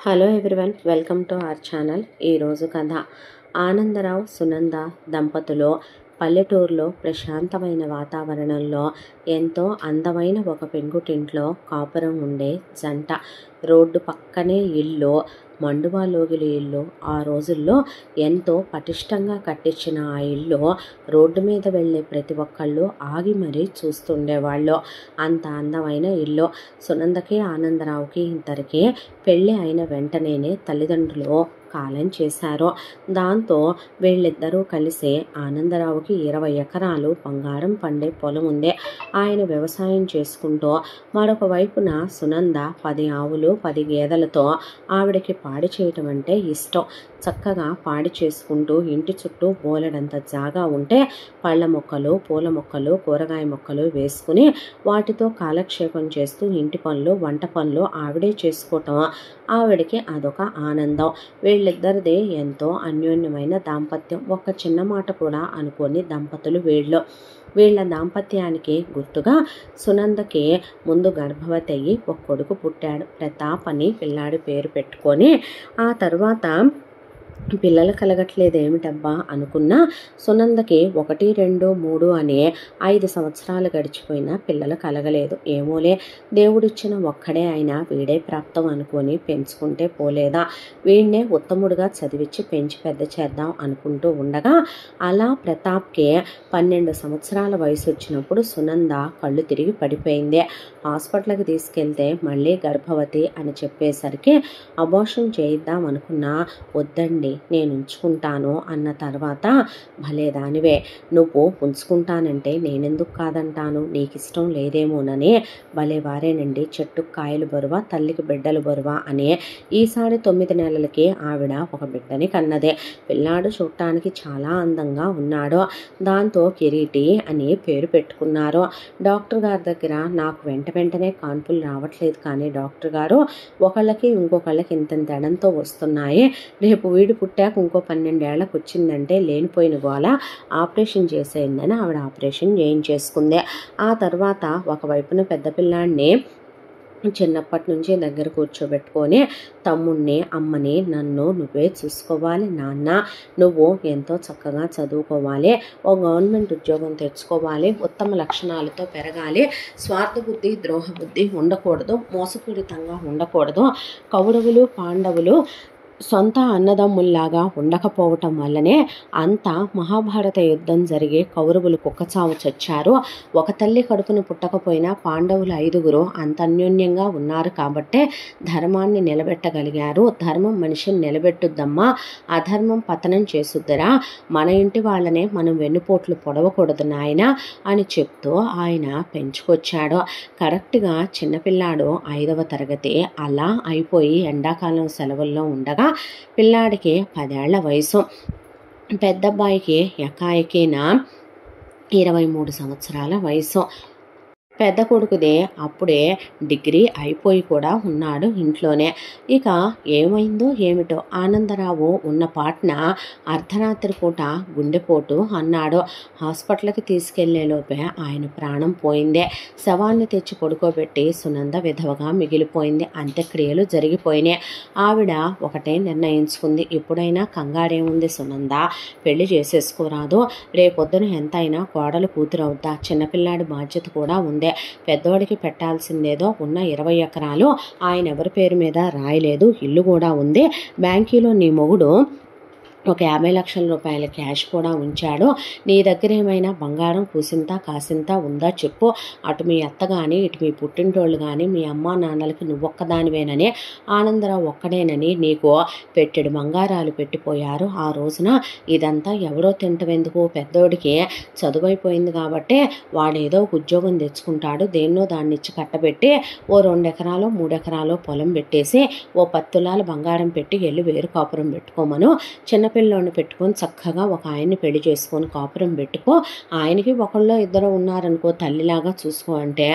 Hello everyone, welcome to our channel. ఈరోజు కథ ఆనందరావు సునంద దంపతులు పల్లెటూరులో ప్రశాంతమైన వాతావరణంలో ఎంతో అందమైన ఒక పెంకుటింట్లో కాపురం ఉండే జంట. రోడ్డు పక్కనే ఇల్లు, మండువాలోగిలి ఇల్లు. ఆ రోజుల్లో ఎంతో పటిష్టంగా కట్టించిన ఆ ఇల్లు రోడ్డు మీద వెళ్ళే ప్రతి ఒక్కళ్ళు ఆగి మరీ చూస్తుండేవాళ్ళు. అంత అందమైన ఇల్లు. సునందకి ఆనందరావుకి ఇద్దరికి పెళ్ళి అయిన వెంటనేనే తల్లిదండ్రులు కాలం చేశారు. దాంతో వీళ్ళిద్దరూ కలిసి ఆనందరావుకి 20 ఎకరాలు బంగారం పండే పొలం ఉంది. ఆయన వ్యవసాయం చేసుకుంటూ మరొక వైపున సునంద 10 ఆవులు 10 గేదెలతో ఆవిడకి పాడి చేయటం అంటే ఇష్టం. చక్కగా పాడి చేసుకుంటూ ఇంటి చుట్టూ బోలెడంత జాగా ఉంటే పళ్ళ మొక్కలు, పూల మొక్కలు, కూరగాయ మొక్కలు వేసుకుని వాటితో కాలక్షేపం చేస్తూ ఇంటి పనులు, వంట పనులు ఆవిడే చేసుకోవటం ఆవిడకి అదొక ఆనందం. వీళ్ళిద్దరిది ఎంతో అన్యోన్యమైన దాంపత్యం. ఒక్క చిన్న మాట కూడా అనుకోని దంపతులు వీళ్ళు. వీళ్ళ దాంపత్యానికి గుర్తుగా సునందకి ముందు గర్భవతి అయ్యి ఒక కొడుకు పుట్టాడు. ప్రతాప్ అని పిల్లాడి పేరు పెట్టుకొని ఆ తర్వాత పిల్లలు కలగట్లేదు ఏమిటబ్బా అనుకున్నా సునందకి 1, 2, 3 అని 5 సంవత్సరాలు గడిచిపోయినా పిల్లలు కలగలేదు. ఏమోలే, దేవుడిచ్చిన ఒక్కడే అయినా వీడే ప్రాప్తం అనుకొని పెంచుకుంటే పోలేదా, వీడినే ఉత్తముడుగా చదివించి పెంచి పెద్ద చేద్దాం అనుకుంటూ ఉండగా అలా ప్రతాప్కి 12 సంవత్సరాల వయసు వచ్చినప్పుడు సునంద కళ్ళు తిరిగి పడిపోయింది. హాస్పిటల్కి తీసుకెళ్తే మళ్ళీ గర్భవతి అని చెప్పేసరికి అబార్షన్ చేయిద్దాం అనుకున్నా, వద్దండి నేను ఉంచుకుంటాను అన్న తర్వాత, భలే దానివే, నువ్వు ఉంచుకుంటానంటే నేనెందుకు కాదంటాను, నీకు ఇష్టం లేదేమోనని. భలే వారేనండి, చెట్టుకు కాయలు బరువా తల్లికి బిడ్డలు బరువా అని ఈసారి 9 నెలలకి ఆవిడ ఒక బిడ్డని కన్నదే. పిల్లాడు చూడటానికి చాలా అందంగా ఉన్నాడు. దాంతో కిరీటి అని పేరు పెట్టుకున్నారు. డాక్టర్ గారి దగ్గర నాకు వెంటనే కాన్పులు రావట్లేదు, కానీ డాక్టర్ గారు ఒకళ్ళకి ఇంకొకళ్ళకి ఇంత ఎడంతో వస్తున్నాయి, రేపు వీడు పుట్టాక ఇంకో 12 ఏళ్ళకి వచ్చిందంటే లేనిపోయిన గోల, ఆపరేషన్ చేసేయండి ఆవిడ ఆపరేషన్ చేయించేసుకుంది. ఆ తర్వాత ఒకవైపున పెద్ద పిల్లాడిని చిన్నప్పటి నుంచి దగ్గర కూర్చోబెట్టుకొని తమ్ముడిని, అమ్మని, నన్ను నువ్వే చూసుకోవాలి నాన్న, నువ్వు ఎంతో చక్కగా చదువుకోవాలి, ఓ గవర్నమెంట్ ఉద్యోగం తెచ్చుకోవాలి, ఉత్తమ లక్షణాలతో పెరగాలి, స్వార్థ బుద్ధి ద్రోహ బుద్ధి ఉండకూడదు, మోసపూరితంగా ఉండకూడదు, కౌరవులు పాండవులు సొంత అన్నదమ్ముల్లాగా ఉండకపోవటం వల్లనే అంత మహాభారత యుద్ధం జరిగి కౌరవులు కుక్కచావు చచ్చారు. ఒక తల్లి కడుపున పుట్టకపోయినా పాండవులు 5గురు అంత అన్యోన్యంగా ఉన్నారు కాబట్టే ధర్మాన్ని నిలబెట్టగలిగారు. ధర్మం మనిషిని నిలబెట్టుద్దమ్మా, అధర్మం పతనం చేసుద్దిరా, మన ఇంటి వాళ్ళనే మనం వెన్నుపోట్లు పొడవకూడదు నాయన అని చెప్తూ ఆయన పెంచుకొచ్చాడు. కరెక్ట్గా చిన్నపిల్లాడు 5వ తరగతి అలా అయిపోయి ఎండాకాలం సెలవుల్లో ఉండగా పిల్లాడికి 10 ఏళ్ల వయసు. పెద్దబ్బాయికి ఎకాయికిన 23 సంవత్సరాల వయసు. పెద్ద కొడుకుదే అప్పుడే డిగ్రీ అయిపోయి కూడా ఉన్నాడు ఇంట్లోనే. ఇక ఏమైందో ఏమిటో ఆనందరావు ఉన్న పాట్న అర్ధరాత్రి పూట గుండెపోటు అన్నాడు. హాస్పిటల్కి తీసుకెళ్లే లోపే ఆయన ప్రాణం పోయిందే. శవాన్ని తెచ్చి పడుకోబెట్టి సునంద విధవగా మిగిలిపోయింది. అంత్యక్రియలు జరిగిపోయినాయి. ఆవిడ ఒకటే నిర్ణయించుకుంది, ఇప్పుడైనా కంగారేముంది సునంద, పెళ్లి చేసేసుకోరాదు, రేపొద్దున ఎంతైనా కోడలు కూతురు అవుద్దా, చిన్నపిల్లాడి బాధ్యత కూడా ఉంది, పెద్దోడికి పెట్టాల్సిందేదో ఉన్న 20 ఎకరాలు ఆయన ఎవరి పేరు మీద రాయలేదు, ఇల్లు కూడా ఉంది, బ్యాంకీలో నీ మొగుడు ఒక 50 లక్షల రూపాయల క్యాష్ కూడా ఉంచాడు, నీ దగ్గర ఏమైనా బంగారం కూసింత కాసింత ఉందా చెప్పు, అటు మీ అత్త కానీ ఇటు మీ పుట్టింటోళ్ళు కానీ మీ అమ్మా నాన్నలకి నువ్వొక్కదానివేనని, ఆనందరావు ఒక్కడేనని నీకు పెట్టెడు బంగారాలు పెట్టిపోయారు. ఆ రోజున ఇదంతా ఎవరో తింటవెందుకు, పెద్దోడికి చదువైపోయింది కాబట్టి వాడేదో ఉద్యోగం తెచ్చుకుంటాడు, దేన్నో దాన్ని ఇచ్చి కట్టబెట్టి ఓ 2 ఎకరాలు 3 ఎకరాలు పొలం పెట్టేసి ఓ 10 తులాల బంగారం పెట్టి వెళ్ళి వేరు కాపురం పెట్టుకోమను, చిన్న పిల్లోని పెట్టుకొని చక్కగా ఒక ఆయన్ని పెళ్లి చేసుకొని కాపురం పెట్టుకో, ఆయనకి ఒకళ్ళో ఇద్దరు ఉన్నారనుకో తల్లిలాగా చూసుకో అంటే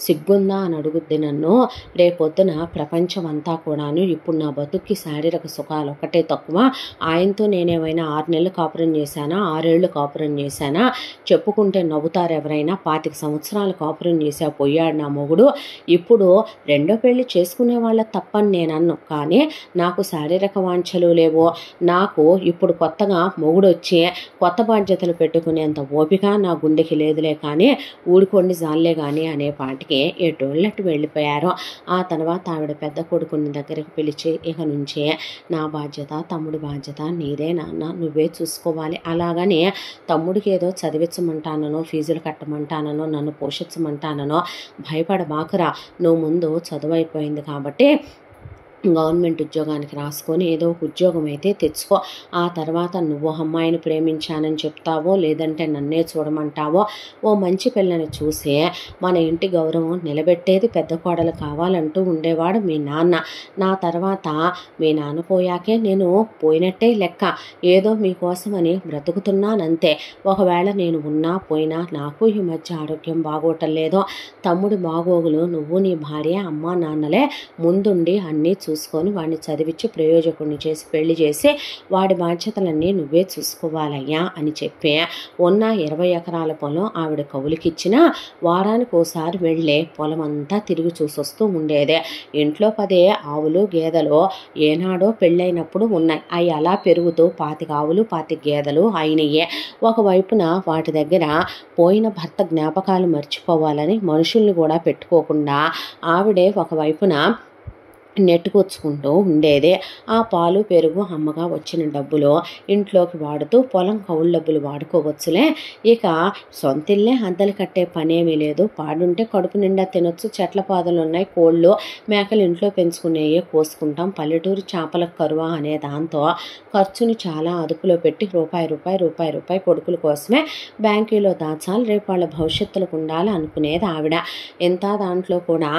సిగ్గుందా అని అడుగుద్ది నన్ను. రేపొద్దున ప్రపంచం అంతా కూడాను ఇప్పుడు నా బతుక్కి శారీరక సుఖాలు ఒకటే తక్కువ, ఆయనతో నేనేమైనా 6 నెలలు కాపురం చేశానా, 6 ఏళ్ళు కాపురం చేశానా, చెప్పుకుంటే నవ్వుతారు ఎవరైనా, 25 సంవత్సరాలు కాపురం చేశా పోయాడు నా మొగుడు, ఇప్పుడు రెండో పెళ్లి చేసుకునే వాళ్ళ తప్పని నేను అన్ను, కానీ నాకు శారీరక వాంఛలు లేవు, నాకు ఇప్పుడు కొత్తగా మొగుడు వచ్చి కొత్త బాధ్యతలు పెట్టుకునేంత ఓపిక నా గుండెకి లేదులే, కానీ ఊడుకోండి జాలే కానీ అనే పాటికి ఎటోళ్ళట్టు వెళ్ళిపోయారు. ఆ తర్వాత ఆవిడ పెద్ద కొడుకుని దగ్గరికి పిలిచి, ఇక నుంచే నా బాధ్యత తమ్ముడి బాధ్యత నీదే నాన్న, నువ్వే చూసుకోవాలి, అలాగని తమ్ముడికి ఏదో చదివించమంటానో ఫీజులు కట్టమంటానో నన్ను పోషించమంటానో భయపడబాకురా, నువ్వు ముందు చదువు అయిపోయింది కాబట్టి గవర్నమెంట్ ఉద్యోగానికి రాసుకొని ఏదో ఒక ఉద్యోగం అయితే తెచ్చుకో, ఆ తర్వాత నువ్వు అమ్మాయిని ప్రేమించానని చెప్తావో లేదంటే నన్నే చూడమంటావో ఓ మంచి పిల్లని చూసి మన ఇంటి గౌరవం నిలబెట్టేది పెద్ద కోడలు కావాలంటూ ఉండేవాడు మీ నాన్న. నా తర్వాత మీ నాన్న పోయాకే నేను పోయినట్టే లెక్క, ఏదో మీకోసమని బ్రతుకుతున్నానంతే, ఒకవేళ నేను ఉన్నా పోయినా నాకు ఈ మధ్య ఆరోగ్యం బాగోటం లేదో, తమ్ముడి బాగోగులు నువ్వు నీ భార్య అమ్మా నాన్నలే ముందుండి అన్నీ చూసుకొని వాడిని చదివించి ప్రయోజకుడిని చేసి పెళ్లి చేసి వాడి బాధ్యతలన్నీ నువ్వే చూసుకోవాలయ్యా అని చెప్పి ఉన్న 20 ఎకరాల పొలం ఆవిడ కవులకిచ్చిన వారానికి ఓసారి వెళ్ళే పొలం అంతా తిరిగి చూసొస్తూ ఉండేదే. ఇంట్లో 10 ఆవులు గేదెలు ఏనాడో పెళ్ళైనప్పుడు ఉన్నాయి, అవి అలా పెరుగుతూ 25 ఆవులు 25 గేదెలు అయినయే. ఒకవైపున వాటి దగ్గర పోయిన భర్త జ్ఞాపకాలు మర్చిపోవాలని మనుషుల్ని కూడా పెట్టుకోకుండా ఆవిడే ఒకవైపున నెట్టుకొచ్చుకుంటూ ఉండేది. ఆ పాలు పెరుగు అమ్మగా వచ్చిన డబ్బులు ఇంట్లోకి వాడుతూ పొలం కౌలు డబ్బులు వాడుకోవచ్చులే, ఇక సొంతిల్లే అద్దెలు కట్టే పనేమీ లేదు, పాడుంటే కడుపు నిండా తినొచ్చు, చెట్ల పాదలు ఉన్నాయి, కోళ్ళు మేకలు ఇంట్లో పెంచుకునేయే కోసుకుంటాం, పల్లెటూరు చేపలకు కరువా అనే దాంతో ఖర్చుని చాలా అదుపులో పెట్టి రూపాయి కొడుకుల కోసమే బ్యాంకులో దాచాలి, రేపు వాళ్ళ భవిష్యత్తులకు ఉండాలి అనుకునేది ఆవిడ. ఎంత దాంట్లో కూడా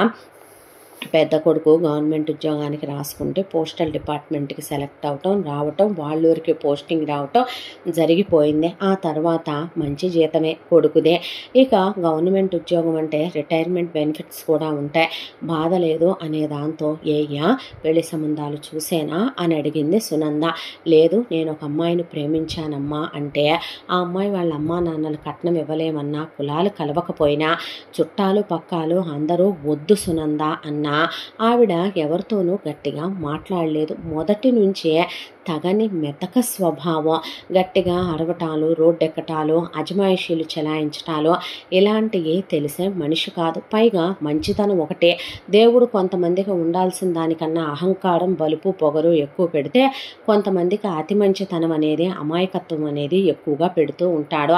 పెద్ద కొడుకు గవర్నమెంట్ ఉద్యోగానికి రాసుకుంటే పోస్టల్ డిపార్ట్మెంట్కి సెలెక్ట్ అవటం రావటం, వాళ్ళూరికి పోస్టింగ్ రావటం జరిగిపోయింది. ఆ తర్వాత మంచి జీతమే కొడుకుదే. ఇక గవర్నమెంట్ ఉద్యోగం అంటే రిటైర్మెంట్ బెనిఫిట్స్ కూడా ఉంటాయి, బాధ లేదు అనే దాంతో ఏయ్యా పెళ్లి సంబంధాలు చూసేనా అని అడిగింది సునంద. లేదు, నేను ఒక అమ్మాయిని ప్రేమించానమ్మా అంటే ఆ అమ్మాయి వాళ్ళ అమ్మా నాన్నలు కట్నం ఇవ్వలేమన్నా, కులాలు కలవకపోయినా చుట్టాలు పక్కాలు అందరూ వద్దు సునంద అన్న ఆవిడ ఎవరితోనూ గట్టిగా మాట్లాడలేదు. మొదటి నుంచే తగని మెతక స్వభావం, గట్టిగా అరవటాలు, రోడ్డెక్కటాలు, అజమాయిషీలు చెలాయించటాలు ఇలాంటివి తెలిసే మనిషి కాదు. పైగా మంచితనం ఒకటే, దేవుడు కొంతమందికి ఉండాల్సిన దానికన్నా అహంకారం బలుపు పొగరు ఎక్కువ పెడితే కొంతమందికి అతి మంచితనం అనేది అమాయకత్వం అనేది ఎక్కువగా పెడుతూ ఉంటాడు.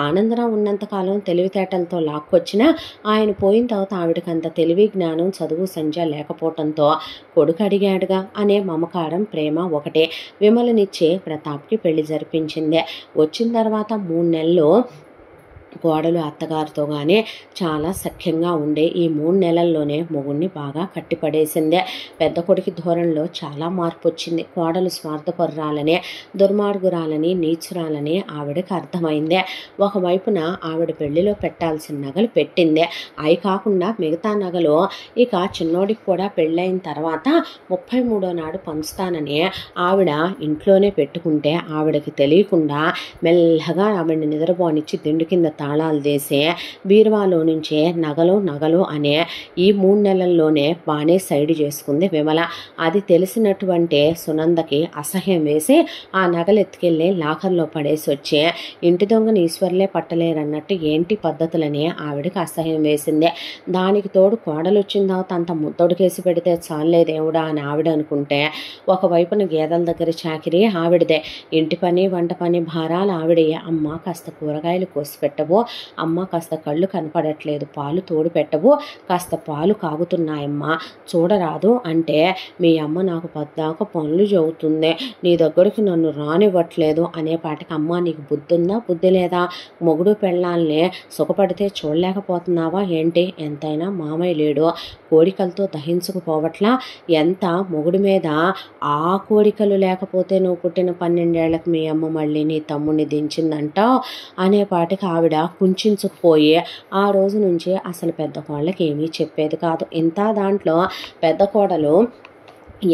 ఆనందరావు ఉన్నంతకాలం తెలివితేటలతో లాక్కొచ్చినా ఆయన పోయిన తర్వాత ఆవిడకి అంత తెలివి జ్ఞానం చదువు సంధ్య లేకపోవటంతో కొడుకు అడిగాడుగా అనే మమకారం ప్రేమ ఒకటే విమలనిచ్చే ప్రతాప్కి పెళ్లి జరిపించింది. వచ్చిన తర్వాత 3 నెలలు కోడలు అత్తగారితో కానీ చాలా సఖ్యంగా ఉండే ఈ 3 నెలల్లోనే మొగుణ్ణి బాగా కట్టిపడేసిందే. పెద్ద కొడుకు ధోరణిలో చాలా మార్పు వచ్చింది. కోడలు స్వార్థపరురాలని, దుర్మార్గురాలని, నీచురాలని ఆవిడకి అర్థమైందే. ఒకవైపున ఆవిడ పెళ్లిలో పెట్టాల్సిన నగలు పెట్టిందే, అవి కాకుండా మిగతా నగలు ఇక చిన్నోడికి కూడా పెళ్ళైన తర్వాత 33వ నాడు పంచుతానని ఆవిడ ఇంట్లోనే పెట్టుకుంటే ఆవిడకి తెలియకుండా మెల్లగా ఆవిడని నిద్రపోనిచ్చి దిండు కింద తాళాలు వేసి బీరువాలో నుంచే నగలు అనే ఈ 3 నెలల్లోనే బాగానే సైడ్ చేసుకుంది విమల. అది తెలిసినటువంటి సునందకి అసహ్యం వేసి ఆ నగలు ఎత్తుకెళ్ళి లాకర్లో పడేసి వచ్చి ఇంటి దొంగని ఈశ్వర్లే పట్టలేరన్నట్టు ఏంటి పద్ధతులని ఆవిడకి అసహ్యం వేసింది. దానికి తోడు కోడలు వచ్చిన తర్వాత అంత ముత్తొడికేసి పెడితే చాలే దేవుడా అని ఆవిడ అనుకుంటే ఒకవైపున గేదెల దగ్గర చాకిరీ ఆవిడదే, ఇంటి పని వంట పని భారాలు ఆవిడయే. అమ్మ కాస్త కూరగాయలు కోసి పెట్టవు పెట్టవు, అమ్మ కాస్త కళ్ళు కనపడట్లేదు పాలు తోడు పెట్టవు, కాస్త పాలు కాగుతున్నాయమ్మా చూడరాదు అంటే మీ అమ్మ నాకు పద్దాక పనులు చెబుతుంది, నీ దగ్గరికి నన్ను రానివ్వట్లేదు అనేపాటికి అమ్మ నీకు బుద్ధి ఉందా బుద్ధి లేదా, మొగుడు పెళ్ళాలని సుఖపడితే చూడలేకపోతున్నావా ఏంటి, ఎంతైనా మామయ్య లేడు కోరికలతో దహించుకుపోవట్లా, ఎంత మొగుడి మీద ఆ కోరికలు లేకపోతే నువ్వు పుట్టిన 12 ఏళ్లకు మీ అమ్మ మళ్ళీ నీ తమ్ముడిని దించిందంటావు అనేపాటికి ఆవిడ కుంచుకుపోయి ఆ రోజు నుంచి అసలు పెద్ద కోళ్ళకి ఏమీ చెప్పేది కాదు. ఇంత దాంట్లో పెద్ద కోడలు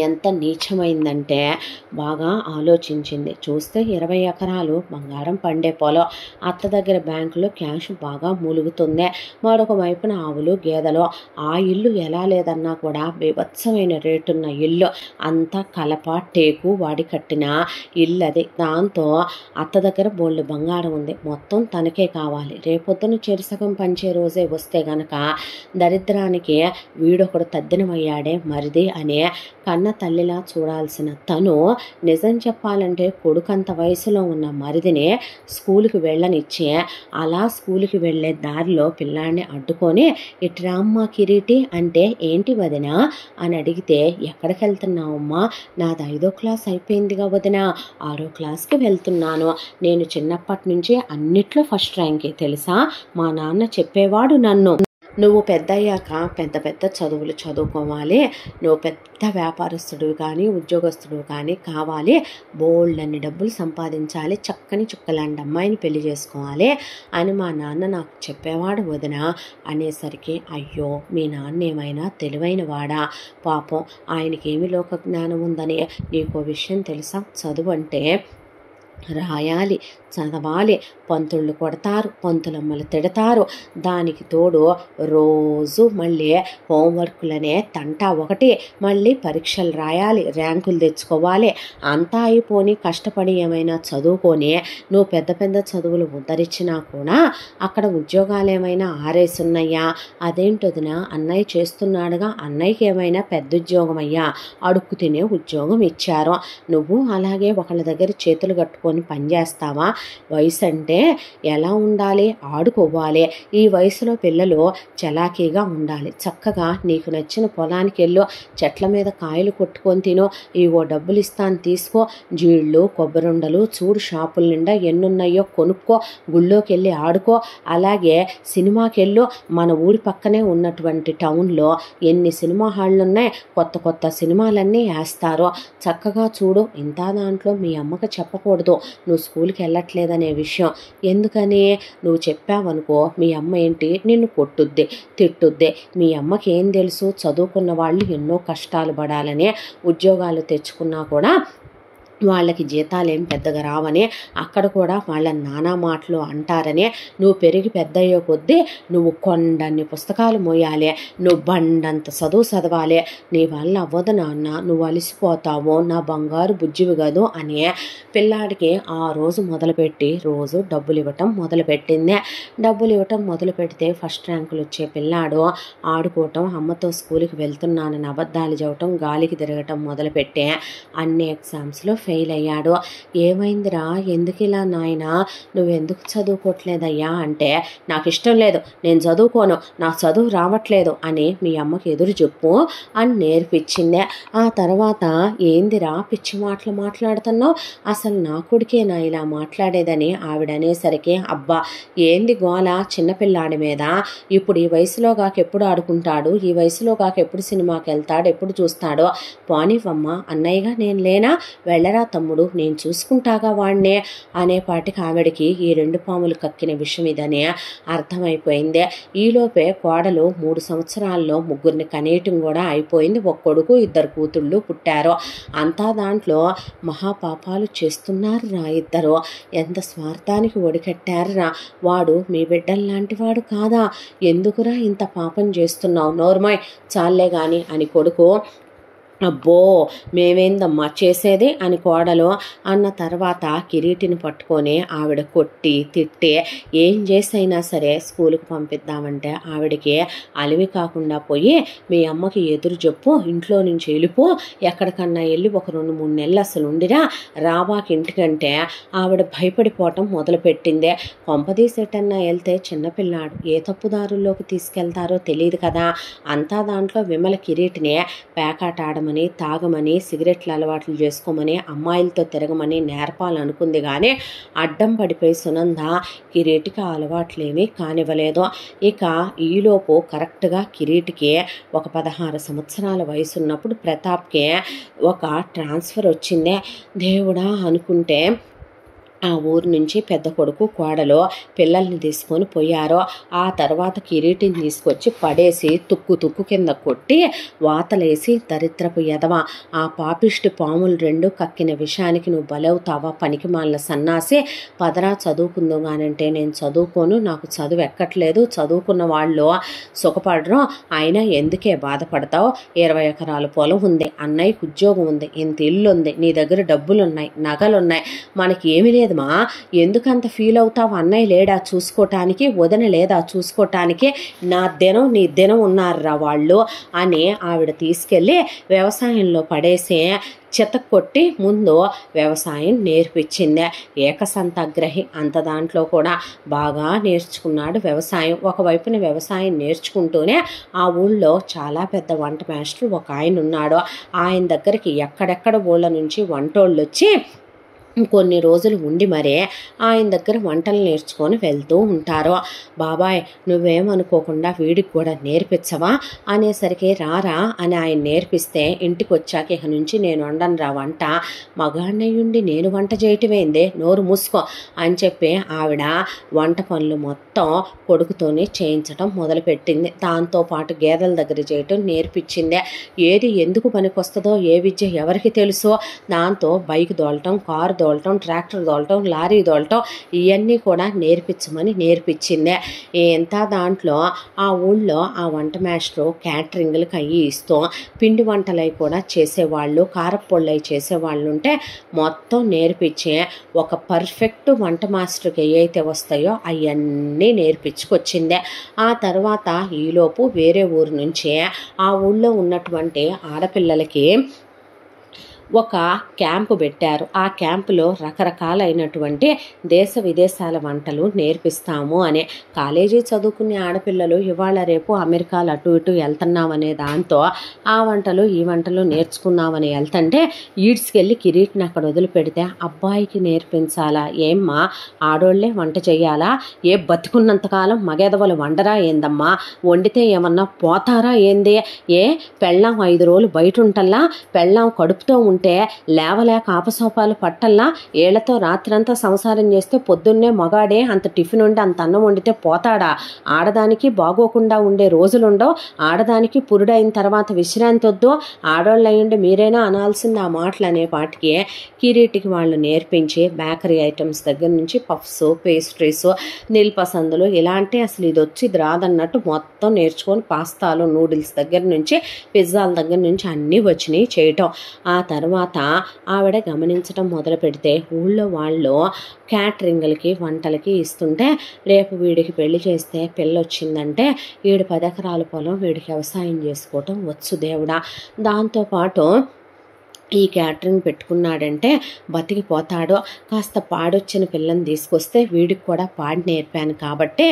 ఎంత నీచమైందంటే బాగా ఆలోచించింది. చూస్తే 20 ఎకరాలు బంగారం పండే పొలం, అత్త దగ్గర బ్యాంకులో క్యాష్ బాగా మూలుగుతుంది, మరొక వైపున ఆవులు గేదెలు, ఆ ఇల్లు ఎలా లేదన్నా కూడా బీభత్సమైన రేటున్న ఇల్లు, అంతా కలప టేకు వాడి కట్టిన ఇల్లు అది. దాంతో అత్త దగ్గర బోల్డ్ బంగారం ఉంది, మొత్తం తనకే కావాలి. రేపొద్దున చెరుసగం పంచే రోజే వస్తే గనక దరిద్రానికి వీడొకడు తద్దినమయ్యాడే మరిది అనే కన్న తల్లిలా చూడాల్సిన తను నిజం చెప్పాలంటే కొడుకంత వయసులో ఉన్న మరిదిని స్కూల్కి వెళ్ళనిచ్చి అలా స్కూల్కి వెళ్ళే దారిలో పిల్లాడిని అడ్డుకొని ఇట్రామ్మ కిరీటి అంటే ఏంటి వదిన అని అడిగితే ఎక్కడికి వెళ్తున్నావమ్మా, నాది 5వ క్లాస్ అయిపోయిందిగా వదిన, 6వ క్లాస్కి వెళ్తున్నాను, నేను చిన్నప్పటి నుంచి అన్నిట్లో ఫస్ట్ ర్యాంకే తెలుసా, మా నాన్న చెప్పేవాడు నన్ను నువ్వు పెద్దయ్యాక పెద్ద పెద్ద చదువులు చదువుకోవాలి, నువ్వు పెద్ద వ్యాపారస్తుడు కానీ ఉద్యోగస్తుడు కానీ కావాలి, బోల్డన్ని డబ్బులు సంపాదించాలి, చక్కని చుక్కలాంటి అమ్మాయిని పెళ్లి చేసుకోవాలి అని మా నాన్న నాకు చెప్పేవాడు వదిన అనేసరికి అయ్యో మీ నాన్న ఏమైనా తెలివైన వాడా, పాపం ఆయనకేమి లోక జ్ఞానం ఉందని, నీకో విషయం తెలుసా, చదువు అంటే రాయాలి చదవాలి, పంతుళ్ళు కొడతారు పంతులమ్మలు తిడతారు, దానికి తోడు రోజు మళ్ళీ హోంవర్కులనే తంటా ఒకటి, మళ్ళీ పరీక్షలు రాయాలి ర్యాంకులు తెచ్చుకోవాలి, అంతా అయిపోని కష్టపడి ఏమైనా చదువుకొని నువ్వు పెద్ద పెద్ద చదువులు ఉద్ధరించినా కూడా అక్కడ ఉద్యోగాలు ఏమైనా ఆరేసున్నాయా, అదేంటొదిన అన్నయ్య చేస్తున్నాడుగా, అన్నయ్యకి ఏమైనా పెద్ద ఉద్యోగం అయ్యా, అడుక్కు తినే ఉద్యోగం ఇచ్చారు, నువ్వు అలాగే ఒకళ్ళ దగ్గర చేతులు కట్టుకొని పనిచేస్తావా, వయసు అంటే ఎలా ఉండాలి, ఆడుకోవాలి, ఈ వయసులో పిల్లలు చలాకీగా ఉండాలి, చక్కగా నీకు నచ్చిన పొలానికి వెళ్ళు, చెట్ల మీద కాయలు కొట్టుకొని తిను, ఇవో డబ్బులు ఇస్తాను తీసుకో, జీళ్ళు కొబ్బరుండలు చూడు షాపుల నిండా ఎన్నున్నాయో కొనుక్కో, గుళ్ళోకి వెళ్ళి ఆడుకో, అలాగే సినిమాకి వెళ్ళు, మన ఊరి పక్కనే ఉన్నటువంటి టౌన్లో ఎన్ని సినిమా హాళ్ళు ఉన్నాయి, కొత్త కొత్త సినిమాలన్నీ వేస్తారు, చక్కగా చూడు. ఇంత దాంట్లో మీ అమ్మకి చెప్పకూడదు నువ్వు స్కూల్కి వెళ్ళట్లేదనే విషయం, ఎందుకని నువ్వు చెప్పావనుకో మీ అమ్మ ఏంటి నిన్ను కొట్టుద్ది తిట్టుద్ది, మీ అమ్మకి ఏం తెలుసు, చదువుకున్న వాళ్ళు ఎన్నో కష్టాలు పడాలని ఉద్యోగాలు తెచ్చుకున్నా కూడా వాళ్ళకి జీతాలు ఏం పెద్దగా రావని, అక్కడ కూడా వాళ్ళ నానా మాటలు అంటారని, నువ్వు పెరిగి పెద్దయ్యే కొద్దీ నువ్వు కొండన్ని పుస్తకాలు మోయాలి, నువ్వు బండంత చదువు చదవాలి, నీ వల్ల అవ్వదు నాన్న, నువ్వు అలసిపోతావు, నా బంగారు బుజ్జివి కాదు అని పిల్లాడికి ఆ రోజు మొదలుపెట్టి రోజు డబ్బులు ఇవ్వటం మొదలుపెట్టింది. డబ్బులు ఇవ్వటం మొదలు పెడితే ఫస్ట్ ర్యాంకులు వచ్చే పిల్లాడు ఆడుకోవటం, అమ్మతో స్కూల్కి వెళ్తున్నానని అబద్ధాలు చెప్పటం, గాలికి తిరగటం మొదలుపెట్టే అన్ని ఎగ్జామ్స్లో ఫెయిల్ అయ్యాడు. ఏమైందిరా, ఎందుకు ఇలా నాయనా, నువ్వెందుకు చదువుకోవట్లేదయ్యా అంటే, నాకు ఇష్టం లేదు, నేను చదువుకోను, నాకు చదువు రావట్లేదు అని మీ అమ్మకి ఎదురు చెప్పు అని నేర్పించిందే. ఆ తర్వాత ఏందిరా పిచ్చి మాటలు మాట్లాడుతున్నావు, అసలు నా కొడుకేనా ఇలా మాట్లాడేదని ఆవిడనేసరికి అబ్బా ఏంది గోల చిన్నపిల్లాడి మీద, ఇప్పుడు ఈ వయసులో కాక ఎప్పుడు ఆడుకుంటాడు, ఈ వయసులో కాక ఎప్పుడు సినిమాకి వెళ్తాడు, ఎప్పుడు చూస్తాడో, పోనివమ్మ అన్నయ్యగా నేను లేనా, వెళ్ళరా తమ్ముడు నేను చూసుకుంటాగా వాడినే అనేపాటికి ఆవిడకి ఈ 2 పాములు కక్కిన విషయం ఇదని అర్థమైపోయింది. ఈలోపే కోడలు 3 సంవత్సరాల్లో 3 కనేయటం కూడా అయిపోయింది, ఒక కొడుకు 2 కూతుళ్ళు పుట్టారు. అంతా దాంట్లో మహాపాపాలు చేస్తున్నారు రా ఇద్దరు, ఎంత స్వార్థానికి ఒడికట్టారురా, వాడు మీ బిడ్డల్లాంటి వాడు కాదా, ఎందుకురా ఇంత పాపం చేస్తున్నావు, నోర్మాయ్ చాలే గాని అని కొడుకు అబ్బో మేమేందమ్మా చేసేది అని కోడలు అన్న తర్వాత కిరీటిని పట్టుకొని ఆవిడ కొట్టి తిట్టి ఏం చేసైనా సరే స్కూల్కి పంపిద్దామంటే ఆవిడకి అలివి కాకుండా పోయి మీ అమ్మకి ఎదురు చెప్పు, ఇంట్లో నుంచి వెళ్ళిపో, ఎక్కడికన్నా వెళ్ళి ఒక 2-3 నెలలు అసలు ఉండిరా, రాబాకి ఇంటికంటే ఆవిడ భయపడిపోవటం మొదలుపెట్టిందే. కొంపదీసేటన్నా వెళ్తే చిన్నపిల్లాడు ఏ తప్పుదారుల్లోకి తీసుకెళ్తారో తెలియదు కదా. అంతా దాంట్లో విమల కిరీటిని పేకాట ఆడమని, తాగమని, సిగరెట్లు అలవాట్లు చేసుకోమని, అమ్మాయిలతో తిరగమని నేర్పాలనుకుంది. కానీ అడ్డం పడిపోయి సునంద కిరీటికి ఆ అలవాట్లేమీ కానివ్వలేదు. ఇక ఈలోపు కరెక్ట్గా కిరీటికి ఒక 16 సంవత్సరాల వయసు ఉన్నప్పుడు ప్రతాప్కి ఒక ట్రాన్స్ఫర్ వచ్చిందే. దేవుడా అనుకుంటే ఆ ఊరు నుంచి పెద్ద కొడుకు కోడలు పిల్లల్ని తీసుకొని పోయారు. ఆ తర్వాత కిరీటిని తీసుకొచ్చి పడేసి తుక్కు కింద కొట్టి వాతలేసి, దరిద్రపు ఎదవ, ఆ పాపిష్టి పాములు 2 కక్కిన విషయానికి నువ్వు బలవుతావా పనికి మాలిన సన్నాసి, పదరా చదువుకుందో కానంటే నేను చదువుకోను, నాకు చదువు ఎక్కట్లేదు, చదువుకున్న వాళ్ళు సుఖపడరు, అయినా ఎందుకే బాధపడతావు, 20 ఎకరాల పొలం ఉంది, అన్నయ్యకు ఉద్యోగం ఉంది, ఇంత ఇల్లు ఉంది, నీ దగ్గర డబ్బులున్నాయి, నగలున్నాయి, మనకి ఏమి లేదు మా, ఎందుకంత ఫీల్ అవుతావు, అన్నయ్య లేడా చూసుకోవటానికి, వదిన లేదా చూసుకోవటానికి, నా దినం నీ దినం ఉన్నారా వాళ్ళు అని ఆవిడ తీసుకెళ్ళి వ్యవసాయంలో పడేసి చితక్కొట్టి ముందు వ్యవసాయం నేర్పించిందే. ఏకసంతాగ్రహి, అంత దాంట్లో కూడా బాగా నేర్చుకున్నాడు వ్యవసాయం. ఒకవైపున వ్యవసాయం నేర్చుకుంటూనే ఆ ఊళ్ళో చాలా పెద్ద వంట మాస్టర్ ఒక ఆయన ఉన్నాడు. ఆయన దగ్గరికి ఎక్కడెక్కడ ఊళ్ళ నుంచి వంటోళ్ళు వచ్చి కొన్ని రోజులు ఉండి మరే ఆయన దగ్గర వంటలు నేర్చుకొని వెళ్తూ ఉంటారు. బాబాయ్ నువ్వేమనుకోకుండా వీడికి కూడా నేర్పించవా అనేసరికి రారా అని ఆయన నేర్పిస్తే, ఇంటికి వచ్చాక ఇక నుంచి నేను వండను రా వంట, మగాన్నయ్యుండి నేను వంట చేయటమేందే, నోరు మూసుకో అని చెప్పి ఆవిడ వంట పనులు మొత్తం కొడుకుతోనే చేయించడం మొదలుపెట్టింది. దాంతోపాటు గేదెల దగ్గర చేయటం నేర్పించింది. ఏది ఎందుకు పనికొస్తుందో ఏ విద్య ఎవరికి తెలుసో దాంతో బైక్ దోలటం, కారు దోలటం, ట్రాక్టర్ దోలటం, లారీ దోలటం ఇవన్నీ కూడా నేర్పించిందే. ఎంత దాంట్లో ఆ ఊళ్ళో ఆ వంట మాస్టరు క్యాటరింగ్లకు అయ్యి ఇస్తూ పిండి వంటలై కూడా చేసేవాళ్ళు, కారపొళ్ళై చేసేవాళ్ళు ఉంటే మొత్తం నేర్పించి ఒక పర్ఫెక్ట్ వంట మాస్టర్కి ఏవైతే వస్తాయో అవన్నీ నేర్పించుకొచ్చిందే. ఆ తర్వాత ఈలోపు వేరే ఊరు నుంచి ఆ ఊళ్ళో ఉన్నటువంటి ఆడపిల్లలకి ఒక క్యాంపు పెట్టారు. ఆ క్యాంపులో రకరకాలైనటువంటి దేశ విదేశాల వంటలు నేర్పిస్తాము అని. కాలేజీ చదువుకునే ఆడపిల్లలు ఇవాళ రేపు అమెరికాలు అటు ఇటు వెళ్తున్నామనే దాంతో ఆ వంటలు ఈ వంటలు నేర్చుకున్నామని వెళ్తుంటే ఈడ్స్కెళ్ళి కిరీటిని అక్కడ వదిలిపెడితే, అబ్బాయికి నేర్పించాలా ఏమ్మా, ఆడోళ్లే వంట చేయాలా, ఏ బతుకున్నంతకాలం మగెదవలు వండరా ఏందమ్మా, వండితే ఏమన్నా పోతారా ఏంది, ఏ పెళ్ళాం 5 రోజులు బయట ఉంటల్లా, పెళ్ళాం కడుపుతో ఉంటే లేవలేక ఆపసోపాలు పట్టల్లా, ఏళ్లతో రాత్రంతా సంసారం చేస్తే పొద్దున్నే మగాడే అంత టిఫిన్ వండి అంత అన్నం వండితే పోతాడా, ఆడదానికి బాగోకుండా ఉండే రోజులుండవు, ఆడదానికి పురుడైన తర్వాత విశ్రాంతి వద్దు, ఆడోళ్ళు అయ్యుండి మీరైనా అనాల్సింది ఆ మాటలు అనే పాటికి కిరీటికి వాళ్ళు నేర్పించి బేకరీ ఐటమ్స్ దగ్గర నుంచి పఫ్స్, పేస్ట్రీస్, నిల్పసందులు ఇలాంటి అసలు ఇది వచ్చి ఇది రాదన్నట్టు మొత్తం నేర్చుకొని పాస్తాలు, నూడిల్స్ దగ్గర నుంచి పిజ్జాల దగ్గర నుంచి అన్నీ వచ్చినాయి చేయటం. ఆ తర్వాత ఆవిడ గమనించడం మొదలు పెడితే ఊళ్ళో వాళ్ళు క్యాటరింగ్లకి వంటలకి ఇస్తుంటే, రేపు వీడికి పెళ్లి చేస్తే పిల్ల వచ్చిందంటే వీడి 10 ఎకరాల పొలం, వీడికి వ్యవసాయం చేసుకోవటం వచ్చు దేవుడా, దాంతోపాటు ఈ క్యాటరింగ్ పెట్టుకున్నాడంటే బతికిపోతాడు, కాస్త పాడొచ్చిన పిల్లని తీసుకొస్తే వీడికి కూడా పాడి నేర్పాను కాబట్టి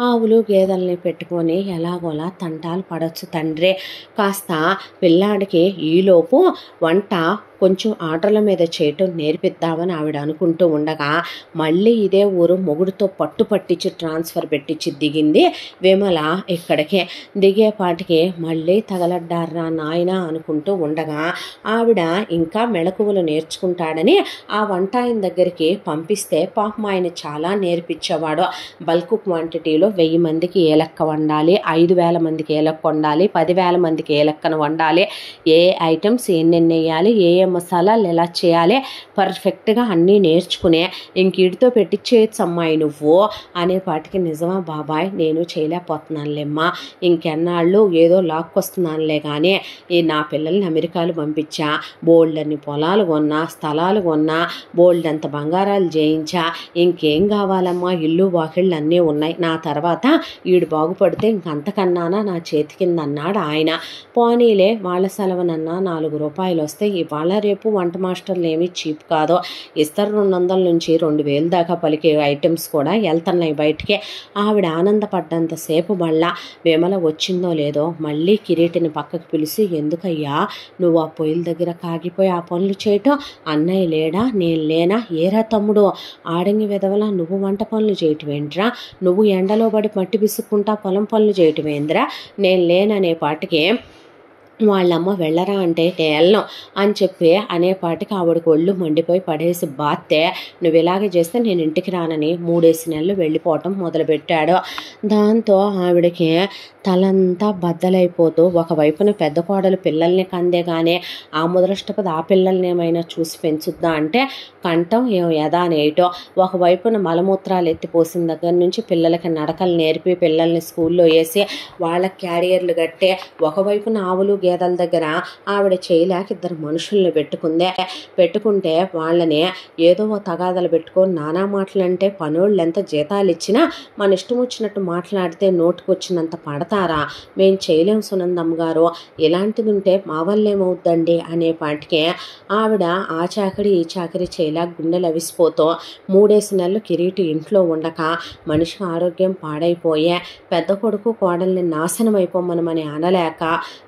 ఆవులు గేదెల్ని పెట్టుకొని ఎలాగోలా తంటాలు పడవచ్చు తండ్రి, కాస్త పిల్లాడికి ఈలోపు వంట కొంచెం ఆర్డర్ల మీద చేయటం నేర్పిద్దామని ఆవిడ అనుకుంటూ ఉండగా మళ్ళీ ఇదే ఊరు మొగుడుతో పట్టించి ట్రాన్స్ఫర్ పెట్టించి దిగింది విమల. ఇక్కడికి దిగేపాటికి మళ్ళీ తగలడ్డారా నాయన అనుకుంటూ ఉండగా ఆవిడ ఇంకా మెళకువలు నేర్చుకుంటాడని ఆ వంట ఆయన దగ్గరికి పంపిస్తే పాపం ఆయన చాలా నేర్పించేవాడు. బల్క్ క్వాంటిటీలో 1000 మందికి ఏ లెక్క వండాలి, 5000 మందికి ఏ లెక్క వండాలి, 10,000 మందికి ఏ లెక్కన వండాలి, ఏ ఐటమ్స్ ఎన్నెన్ని వేయాలి, ఏ మసాలాలు ఎలా చేయాలి పర్ఫెక్ట్గా అన్నీ నేర్చుకునే ఇంకీడితో పెట్టించేయచ్చు అమ్మాయి నువ్వు అనేపాటికి నిజమా బాబాయ్ నేను చేయలేకపోతున్నానులేమ్మా ఇంకెన్నాళ్ళు ఏదో లాక్కొస్తున్నానులే కానీ నా పిల్లల్ని అమెరికాలు పంపించా బోల్డన్ని పొలాలు కొన్నా స్థలాలు కొన్నా బోల్డంత బంగారాలు చేయించా ఇంకేం కావాలమ్మా ఇల్లు వాకిళ్ళు అన్నీ ఉన్నాయి నా తర్వాత ఈడు బాగుపడితే ఇంకంతకన్నానా నా చేతి కింద అన్నాడు ఆయన. పోనీలే వాళ్ళ సెలవునన్నా 4 రూపాయలు వస్తే ఇవాళ రేపు వంట మాస్టర్లు ఏమీ చీప్ కాదో ఇస్తారు 200 నుంచి 2000 దాకా పలికే ఐటమ్స్ కూడా వెళ్తున్నాయి బయటికి. ఆవిడ ఆనందపడ్డంతసేపు మళ్ళా విమల వచ్చిందో లేదో మళ్ళీ కిరీటిని పక్కకు పిలిచి ఎందుకయ్యా నువ్వు ఆ పొయ్యిల దగ్గర కాగిపోయి ఆ పనులు చేయటం అన్నయ్య లేడా నేను లేనా ఏరా తమ్ముడు ఆడంగి విధవలా నువ్వు వంట పనులు చేయటమేంట్రా నువ్వు ఎండలో పడి మట్టి విసుక్కుంటా పొలం పనులు చేయటమేంద్రా నేను లేననే పాటికి వాళ్ళమ్మ వెళ్ళరా అంటే వెళ్ళను అని చెప్పి అనేపాటికి ఆవిడకి ఒళ్ళు మండిపోయి పడేసి బాత్తే నువ్వు ఇలాగే చేస్తే నేను ఇంటికి రానని 3 నెలలు వెళ్ళిపోవటం మొదలుపెట్టాడు. దాంతో ఆవిడకి తలంతా బద్దలైపోతూ ఒకవైపున పెద్ద కోడలు పిల్లల్ని కందే కానీ ఆ ముదరష్టపద ఆ పిల్లల్ని ఏమైనా చూసి పెంచుద్దా అంటే కంఠం యదానేయటో ఒకవైపున మలమూత్రాలు ఎత్తిపోసిన దగ్గర నుంచి పిల్లలకి నడకలు నేర్పి పిల్లల్ని స్కూల్లో వేసి వాళ్ళ క్యారియర్లు కట్టే ఒకవైపున ఆవులు గేదెల దగ్గర ఆవిడ చేయలేక 2 మనుషుల్ని పెట్టుకుంటే వాళ్ళని ఏదో తగాదలు పెట్టుకొని నానా మాటలంటే పనోళ్ళు ఎంత జీతాలు ఇచ్చినా మన ఇష్టం వచ్చినట్టు మాట్లాడితే నోటుకొచ్చినంత పడతారా మేము చేయలేం సునందమ్మ గారు ఇలాంటిది ఉంటే మా వల్ల ఏమవుద్దండి అనేపాటికే ఆవిడ ఆ చాకరీ ఈ చాకరీ చేయలేక గుండెలు అవిసిపోతూ 3 నెలలు కిరీటి ఇంట్లో ఉండక మనిషికి ఆరోగ్యం పాడైపోయే పెద్ద కొడుకు కోడల్ని నాశనం అయిపోమనమని అనలేక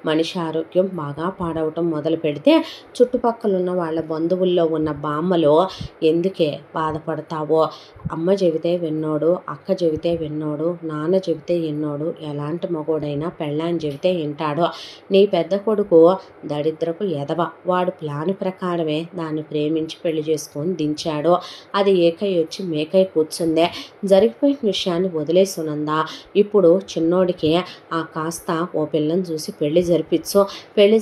మనిషి ఆరోగ్యం బాగా పాడవటం మొదలు పెడితే చుట్టుపక్కల ఉన్న వాళ్ళ బంధువుల్లో ఉన్న బామ్మలు ఎందుకే బాధపడతావో అమ్మ చెబితే విన్నోడు అక్క చెబితే విన్నోడు నాన్న చెబితే విన్నోడు ఎలాంటి మగోడైనా పెళ్ళాన్ని చెబితే వింటాడో నీ పెద్ద కొడుకు దరిద్రపు ఎదవ వాడు ప్లాన్ ప్రకారమే దాన్ని ప్రేమించి పెళ్లి చేసుకొని దించాడు అది ఏకై వచ్చి మేకై కూర్చుందే జరిగిపోయిన విషయాన్ని వదిలేసునందా ఇప్పుడు చిన్నోడికి ఆ కాస్త ఓ పిల్లని చూసి పెళ్లి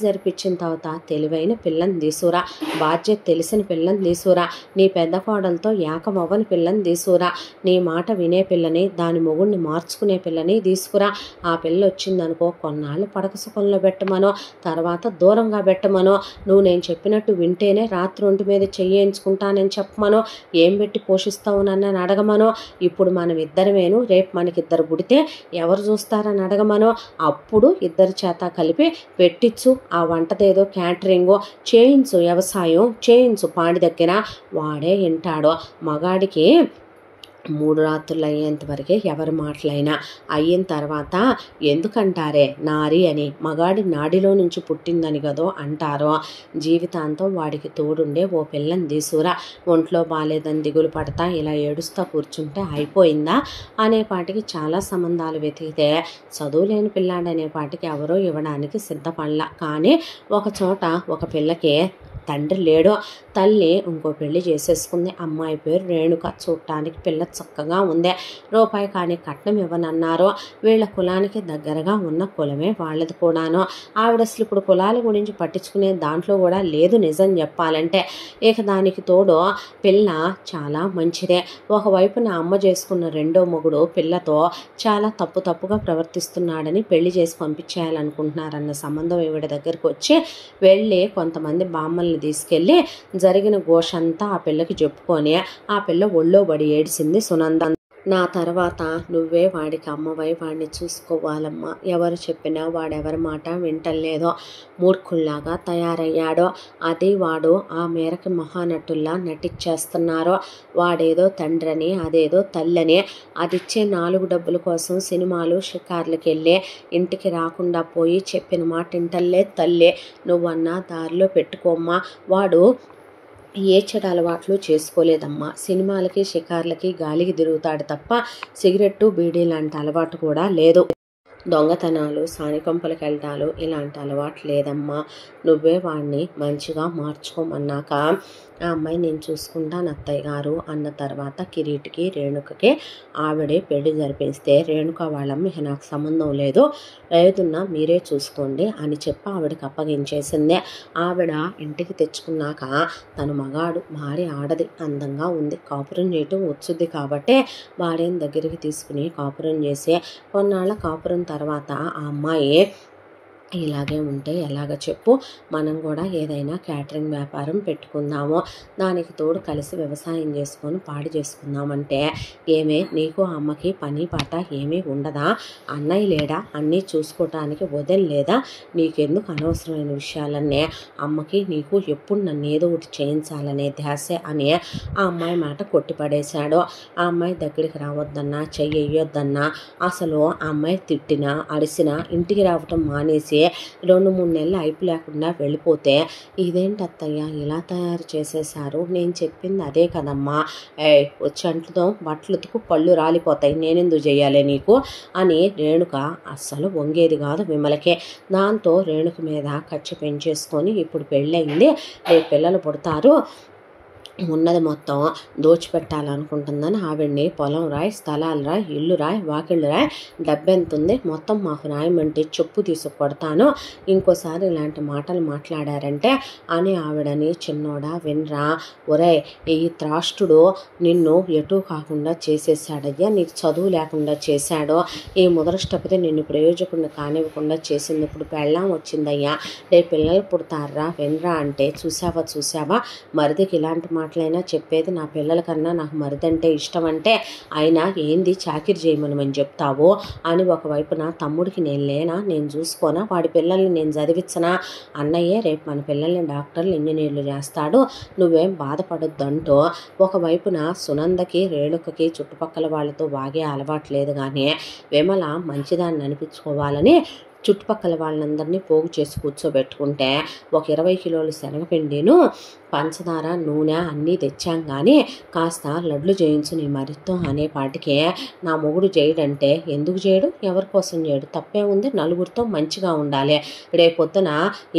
జరిపించిన తర్వాత తెలివైన పిల్లని తీసుకురా బాధ్యత తెలిసిన పిల్లని తీసుకురా నీ పెద్ద కోడలతో ఏకమవ్వని పిల్లని తీసుకురా నీ మాట వినే పిల్లని దాని మొగుడిని మార్చుకునే పిల్లని తీసుకురా ఆ పిల్ల వచ్చిందనుకో కొన్నాళ్ళు పడక సుఖంలో పెట్టమనో తర్వాత దూరంగా పెట్టమనో నువ్వు నేను చెప్పినట్టు వింటేనే రాత్రి ఒంటి మీద చెయ్యించుకుంటానని చెప్పమనో ఏం పెట్టి పోషిస్తావు నన్ను అడగమనో ఇప్పుడు మనం ఇద్దరమేను రేపు మనకిద్దరు పుడితే ఎవరు చూస్తారని అడగమనో అప్పుడు ఇద్దరి చేత కలిపి పెట్టించు ఆ వంటదేదో క్యాటరింగో చేయించు వ్యవసాయం చేయించు పాడి దగ్గర వాడే వింటాడో మగాడికి 3 రాత్రులు అయ్యేంత వరకే ఎవరి మాటలైనా అయిన తర్వాత ఎందుకంటారే నారి అని మగాడి నాడిలో నుంచి పుట్టిందని కదో అంటారో జీవితాంతం వాడికి తోడుండే ఓ పిల్లని తీసుకురా ఒంట్లో బాగాలేదని దిగులు పడతా ఇలా ఏడుస్తా కూర్చుంటే అయిపోయిందా అనేపాటికి చాలా సంబంధాలు వెతికితే చదువులేని పిల్లాడనేపాటికి ఎవరో ఇవ్వడానికి సిద్ధపడలా కానీ ఒక చోట ఒక పిల్లకి తండ్రి లేడో తల్లి ఇంకో పెళ్లి చేసేసుకుంది అమ్మాయి పేరు రేణుక చూడటానికి పిల్ల చక్కగా ఉందే రూపాయి కానీ కట్నం ఇవ్వనన్నారు వీళ్ళ కులానికి దగ్గరగా ఉన్న కులమే వాళ్ళది కూడాను ఆవిడ అసలు ఇప్పుడు కులాల గురించి పట్టించుకునే దాంట్లో కూడా లేదు నిజం చెప్పాలంటే ఇక దానికి తోడు పిల్ల చాలా మంచిదే ఒకవైపున అమ్మ చేసుకున్న రెండో మొగుడు పిల్లతో చాలా తప్పుగా ప్రవర్తిస్తున్నాడని పెళ్లి చేసి పంపించేయాలనుకుంటున్నారన్న సంబంధం ఈవిడ దగ్గరకు వచ్చి వెళ్ళి కొంతమంది బామ్మల్ని తీసుకెళ్ళి జరిగిన ఘోషంతా ఆ పిల్లకి చెప్పుకొని ఆ పిల్ల ఒళ్ళో పడి ఏడిసింది సునంద. నా తర్వాత నువ్వే వాడికి అమ్మవై వాడిని చూసుకోవాలమ్మా ఎవరు చెప్పినా వాడెవరి మాట వింటలేదో మూర్ఖుల్లాగా తయారయ్యాడో అది వాడు ఆ మేరకు మహానటుల్లా నటించేస్తున్నారో వాడేదో తండ్రని అదేదో తల్లని అదిచ్చే 4 డబ్బుల కోసం సినిమాలు షికార్లకి వెళ్ళి ఇంటికి రాకుండా పోయి చెప్పిన మాట వింటలే తల్లే నువ్వన్నా దారిలో పెట్టుకోమ్మా వాడు ఏ చెడు అలవాట్లు చేసుకోలేదమ్మా సినిమాలకి షికార్లకి గాలికి తిరుగుతాడు తప్ప సిగరెట్టు బీడీ లాంటి అలవాటు కూడా లేదు దొంగతనాలు, సానికంపులకు వెళ్ళటాలు ఇలాంటి అలవాటు లేదమ్మా. నువ్వే వాడిని మంచిగా మార్చుకోమన్నాక ఆ అమ్మాయి నేను చూసుకుంటాను అత్తయ్య గారు అన్న తర్వాత కిరీటికి రేణుకకి ఆవిడే పెళ్లి జరిపిస్తే రేణుక వాళ్ళమ్మ ఇక నాకు సంబంధం లేదు, లేదున్నా మీరే చూసుకోండి అని చెప్పి ఆవిడకి అప్పగించేసిందే. ఆవిడ ఇంటికి తెచ్చుకున్నాక తను మగాడు, భార్య ఆడది, అందంగా ఉంది, కాపురం చేయటం వచ్చుద్ది కాబట్టి భార్యను దగ్గరికి తీసుకుని కాపురం చేసి కొన్నాళ్ళ కాపురం తర్వాత ఆ అమ్మాయి ఇలాగే ఉంటే ఎలాగ చెప్పు, మనం కూడా ఏదైనా క్యాటరింగ్ వ్యాపారం పెట్టుకుందాము, దానికి తోడు కలిసి వ్యవసాయం చేసుకొని పాడు చేసుకుందామంటే ఏమే నీకు అమ్మకి పని పాట ఏమీ ఉండదా, అన్నయ్య లేడా అన్నీ చూసుకోవటానికి వదిలేదా, నీకెందుకు అనవసరమైన విషయాలన్నీ, అమ్మకి నీకు ఎప్పుడు నన్ను ఏదో ఒకటి చేయించాలనే ధ్యాసే అని ఆ అమ్మాయి మాట కొట్టిపడేశాడు. ఆ అమ్మాయి దగ్గరికి రావద్దన్నా చెయ్యొద్దన్నా అసలు ఆ అమ్మాయి తిట్టినా అడిసినా ఇంటికి రావటం మానేసి 2-3 నెలలు అయిపు లేకుండా వెళ్ళిపోతే ఇదేంటి అత్తయ్య ఇలా తయారు చేసేశారు, నేను చెప్పింది అదే కదమ్మా, వచ్చి అంట్లతో బట్టలు ఉతుకు పళ్ళు రాలిపోతాయి, నేనెందుకు చేయాలి నీకు అని రేణుక అస్సలు వంగేది కాదు విమలకే. దాంతో రేణుక మీద కచ్చి పెంచేసుకొని ఇప్పుడు పెళ్ళయింది, రేపు పిల్లలు పుడతారు, ఉన్నది మొత్తం దోచిపెట్టాలనుకుంటుందని ఆవిడ్ని పొలం రాయి, స్థలాలు రాయి, ఇల్లు రాయి, వాకిళ్ళు రాయి, డబ్బెంత ఉంది మొత్తం మాకు రాయమంటే చెప్పు తీసుకు కొడతాను, ఇంకోసారి ఇలాంటి మాటలు మాట్లాడారంటే అని ఆవిడని చిన్నోడా వినరా, ఒరే ఈ త్రాష్టుడు నిన్ను ఎటూ కాకుండా చేసేసాడయ్యా, నీకు చదువు లేకుండా చేశాడు, ఈ ముదరష్టపతి నిన్ను ప్రయోజకుడిని కానివ్వకుండా చేసింది, ఇప్పుడు పెళ్ళాం వచ్చిందయ్యా, రేపు పిల్లలు పుడతారా వినరా అంటే చూసావా మరిదికి ఇలాంటి మాటలైనా చెప్పేది, నా పిల్లల కన్నా నాకు మరిదంటే ఇష్టం అంటే అయినా ఏంది చాకిరి చేయమని చెప్తావు అని ఒకవైపున తమ్ముడికి నేను లేనా, నేను చూసుకోనా, వాడి పిల్లల్ని నేను చదివించనా, అన్నయ్యే రేపు మన పిల్లల్ని డాక్టర్లు ఇంజనీర్లు చేస్తాడు, నువ్వేం బాధపడొద్దంటూ ఒకవైపున సునందకి రేణుకకి చుట్టుపక్కల వాళ్ళతో వాగే అలవాటు లేదు కానీ విమల మంచిదాన్ని అనిపించుకోవాలని చుట్టుపక్కల వాళ్ళందరినీ పోగు చేసి కూర్చోబెట్టుకుంటే ఒక 20 కిలోలు శనగపిండిను పంచదార నూనె అన్నీ తెచ్చాం కానీ కాస్త లడ్లు చేయించు నీ మరితో అనేపాటికే నా మొగుడు చేయడంటే ఎందుకు చేయడు, ఎవరి కోసం చేయడు, తప్పే ఉంది, నలుగురితో మంచిగా ఉండాలి, రేపొద్దున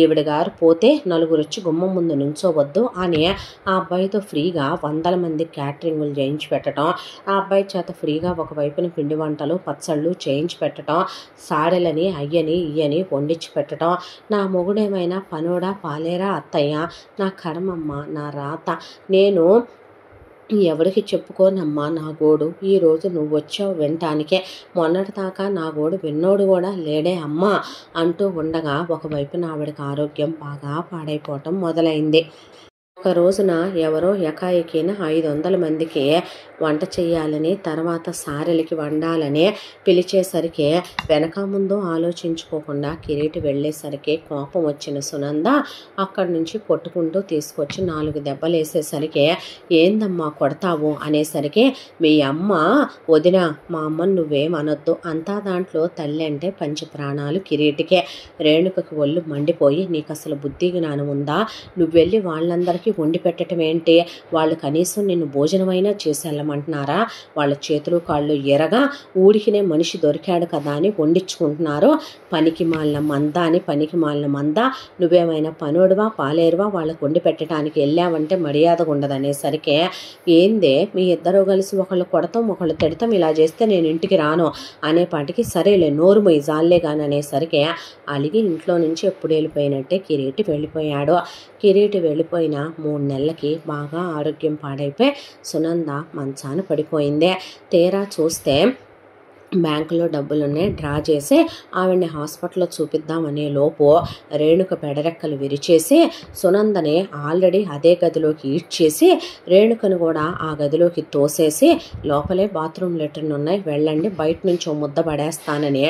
ఈవిడ గారు పోతే నలుగురు వచ్చి గుమ్మం ముందు నుంచోవద్దు అని ఆ అబ్బాయితో ఫ్రీగా 100 మంది క్యాటరింగులు చేయించి పెట్టడం, ఆ అబ్బాయి చేత ఫ్రీగా ఒకవైపున పిండి వంటలు పచ్చళ్ళు చేయించి పెట్టడం, సారెలని అయ్యని ఇయ్యని వండించి పెట్టడం, నా మొగుడేమైనా పనోడా పాలేరా అత్తయ్య, నా కర్మమ్మ నా రాత, నేను ఎవరికి చెప్పుకోనమ్మా నా గోడు, ఈరోజు నువ్వు వచ్చావు వినటానికే, మొన్నటిదాకా నా గోడు విన్నోడు కూడా లేడే అమ్మా అంటూ ఉండగా ఒకవైపున ఆవిడకి ఆరోగ్యం బాగా పాడైపోవటం మొదలైంది. ఒక రోజున ఎవరో ఎకాయికిన 500 మందికి వంట చేయాలని తర్వాత సారెలకి వండాలని పిలిచేసరికి వెనక ముందు ఆలోచించుకోకుండా కిరీటి వెళ్ళేసరికి కోపం వచ్చిన సునంద అక్కడి నుంచి కొట్టుకుంటూ తీసుకొచ్చి 4 దెబ్బలు వేసేసరికి ఏందమ్మా కొడతావు అనేసరికి మీ అమ్మ వదిన, మా అమ్మను నువ్వేమనొద్దు, అంతా దాంట్లో తల్లి అంటే పంచ ప్రాణాలు కిరీటికే, రేణుకకి ఒళ్ళు మండిపోయి నీకు అసలు బుద్ధి జ్ఞానం ఉందా, నువ్వు వెళ్ళి వాళ్ళందరికీ వండి పెట్టడం ఏంటి, వాళ్ళు కనీసం నిన్ను భోజనమైనా చేసి వెళ్ళమంటున్నారా, వాళ్ళ చేతులు కాళ్ళు ఎరగా ఊడికినే మనిషి దొరికాడు కదా అని వండించుకుంటున్నారు, పనికి మాలిన మంద అని పనికి మాలిన మంద, నువ్వేమైనా పనోడువా పాలేరువా వాళ్ళకు వండి పెట్టడానికి వెళ్ళావంటే మర్యాదగా ఉండదు అనేసరికి ఏందే మీ ఇద్దరు కలిసి ఒకళ్ళు కొడతాం ఒకళ్ళు తిడతాం, ఇలా చేస్తే నేను ఇంటికి రాను అనేపాటికి సరేలే నోరు మొయ్యి జాలే కానీ అనేసరికి అలిగి ఇంట్లో నుంచి ఎప్పుడు వెళ్ళిపోయినట్టే కిరీటి వెళ్ళిపోయాడు. కిరీటి వెళ్ళిపోయిన 3 నెలలకి బాగా ఆరోగ్యం పాడైపోయి సునంద మంచాన పడిపోయిందే. తీరా చూస్తే బ్యాంకులో డబ్బులున్నాయి డ్రా చేసి ఆవిడ్ని హాస్పిటల్లో చూపిద్దామనే లోపు రేణుక పెడరెక్కలు విరిచేసి సునందని ఆల్రెడీ అదే గదిలోకి ఈడ్చేసి రేణుకను కూడా ఆ గదిలోకి తోసేసి లోపలే బాత్రూమ్ లెటర్న్ ఉన్నాయి వెళ్ళండి బయట నుంచి ఓ ముద్ద పడేస్తానని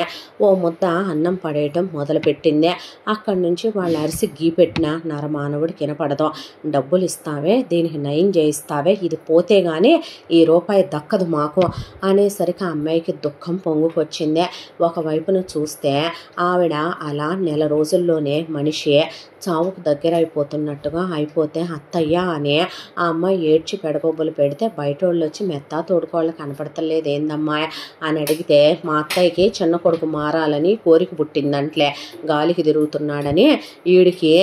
ఓ ముద్ద అన్నం పడేయటం మొదలుపెట్టింది. అక్కడి నుంచి వాళ్ళు అరిసి గీపెట్టిన నరమానవుడికి వినపడదు. డబ్బులు ఇస్తావే దీనికి నయం చేయిస్తావే ఇది పోతే గానీ ఈ రూపాయి దక్కదు మాకు అనేసరికి ఆ అమ్మాయికి దుఃఖం దుఃఖం పొంగుకొచ్చింది. ఒకవైపున చూస్తే ఆవిడ అలా నెల రోజుల్లోనే మనిషి చావుకు దగ్గరైపోతున్నట్టుగా అయిపోతే అత్తయ్య అని ఆ అమ్మాయి ఏడ్చి పెడబొబ్బలు పెడితే బయటోళ్ళు వచ్చి మెత్తా తోడుకోళ్ళు కనపడతలేదు ఏందమ్మా అని అడిగితే మా అత్తయ్యకి చిన్న కొడుకు మారాలని కోరిక పుట్టిందంట్లే, గాలికి తిరుగుతున్నాడని వీడికి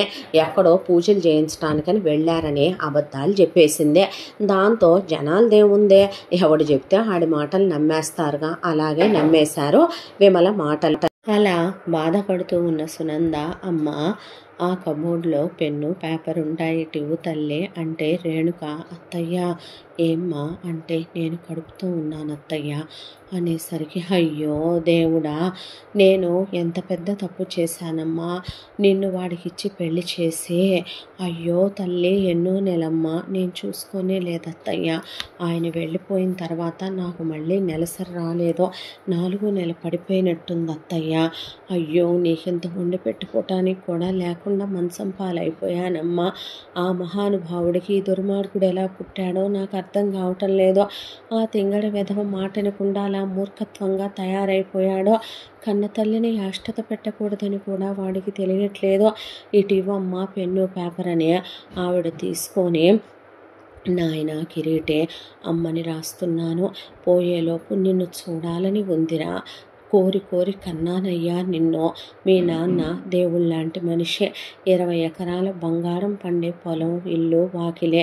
ఎక్కడో పూజలు చేయించడానికని వెళ్ళారని అబద్ధాలు చెప్పేసింది. దాంతో జనాలదేముందే, ఎవడు చెప్తే ఆడి మాటలు నమ్మేస్తారుగా, అలాగే నమ్మేశారు విమల మాటలు. అలా బాధపడుతూ ఉన్న సునంద అమ్మ ఆ కబోర్డ్లో పెన్ను పేపర్ ఉంటాయి టివ్వు తల్లి అంటే రేణుక అత్తయ్య ఏమ్మా అంటే నేను కడుపుతూ ఉన్నాను అత్తయ్య అనేసరికి అయ్యో దేవుడా నేను ఎంత పెద్ద తప్పు చేశానమ్మా, నిన్ను వాడికిచ్చి పెళ్లి చేసి అయ్యో తల్లి ఎన్నో నెలమ్మా నేను చూసుకొనే లేదత్తయ్య, ఆయన వెళ్ళిపోయిన తర్వాత నాకు మళ్ళీ నెలసరి రాలేదో 4 నెలలు పడిపోయినట్టుంది అత్తయ్య, అయ్యో నీకింత వండి పెట్టుకోవటానికి కూడా లేకుండా మంచం పాలైపోయానమ్మా, ఆ మహానుభావుడికి ఈ దుర్మార్గుడు ఎలా పుట్టాడో నాకు అర్థం కావటం లేదో, ఆ తింగడ విధవ మాటనకుండా అలా మూర్ఖత్వంగా తయారైపోయాడో, కన్న తల్లిని యాష్టత పెట్టకూడదని కూడా వాడికి తెలియట్లేదో, ఇటీవమ్మ పెన్ను పేపర్ అని ఆవిడ తీసుకొని నాయన కిరీటే అమ్మని రాస్తున్నాను, పోయేలోపు నిన్ను చూడాలని ఉందిరా, కోరి కోరి కన్నానయ్యా నిన్ను, మీ నాన్న దేవుళ్ళలాంటి మనిషి, 20 ఎకరాల బంగారం పండే పొలం ఇల్లు వాకిలే,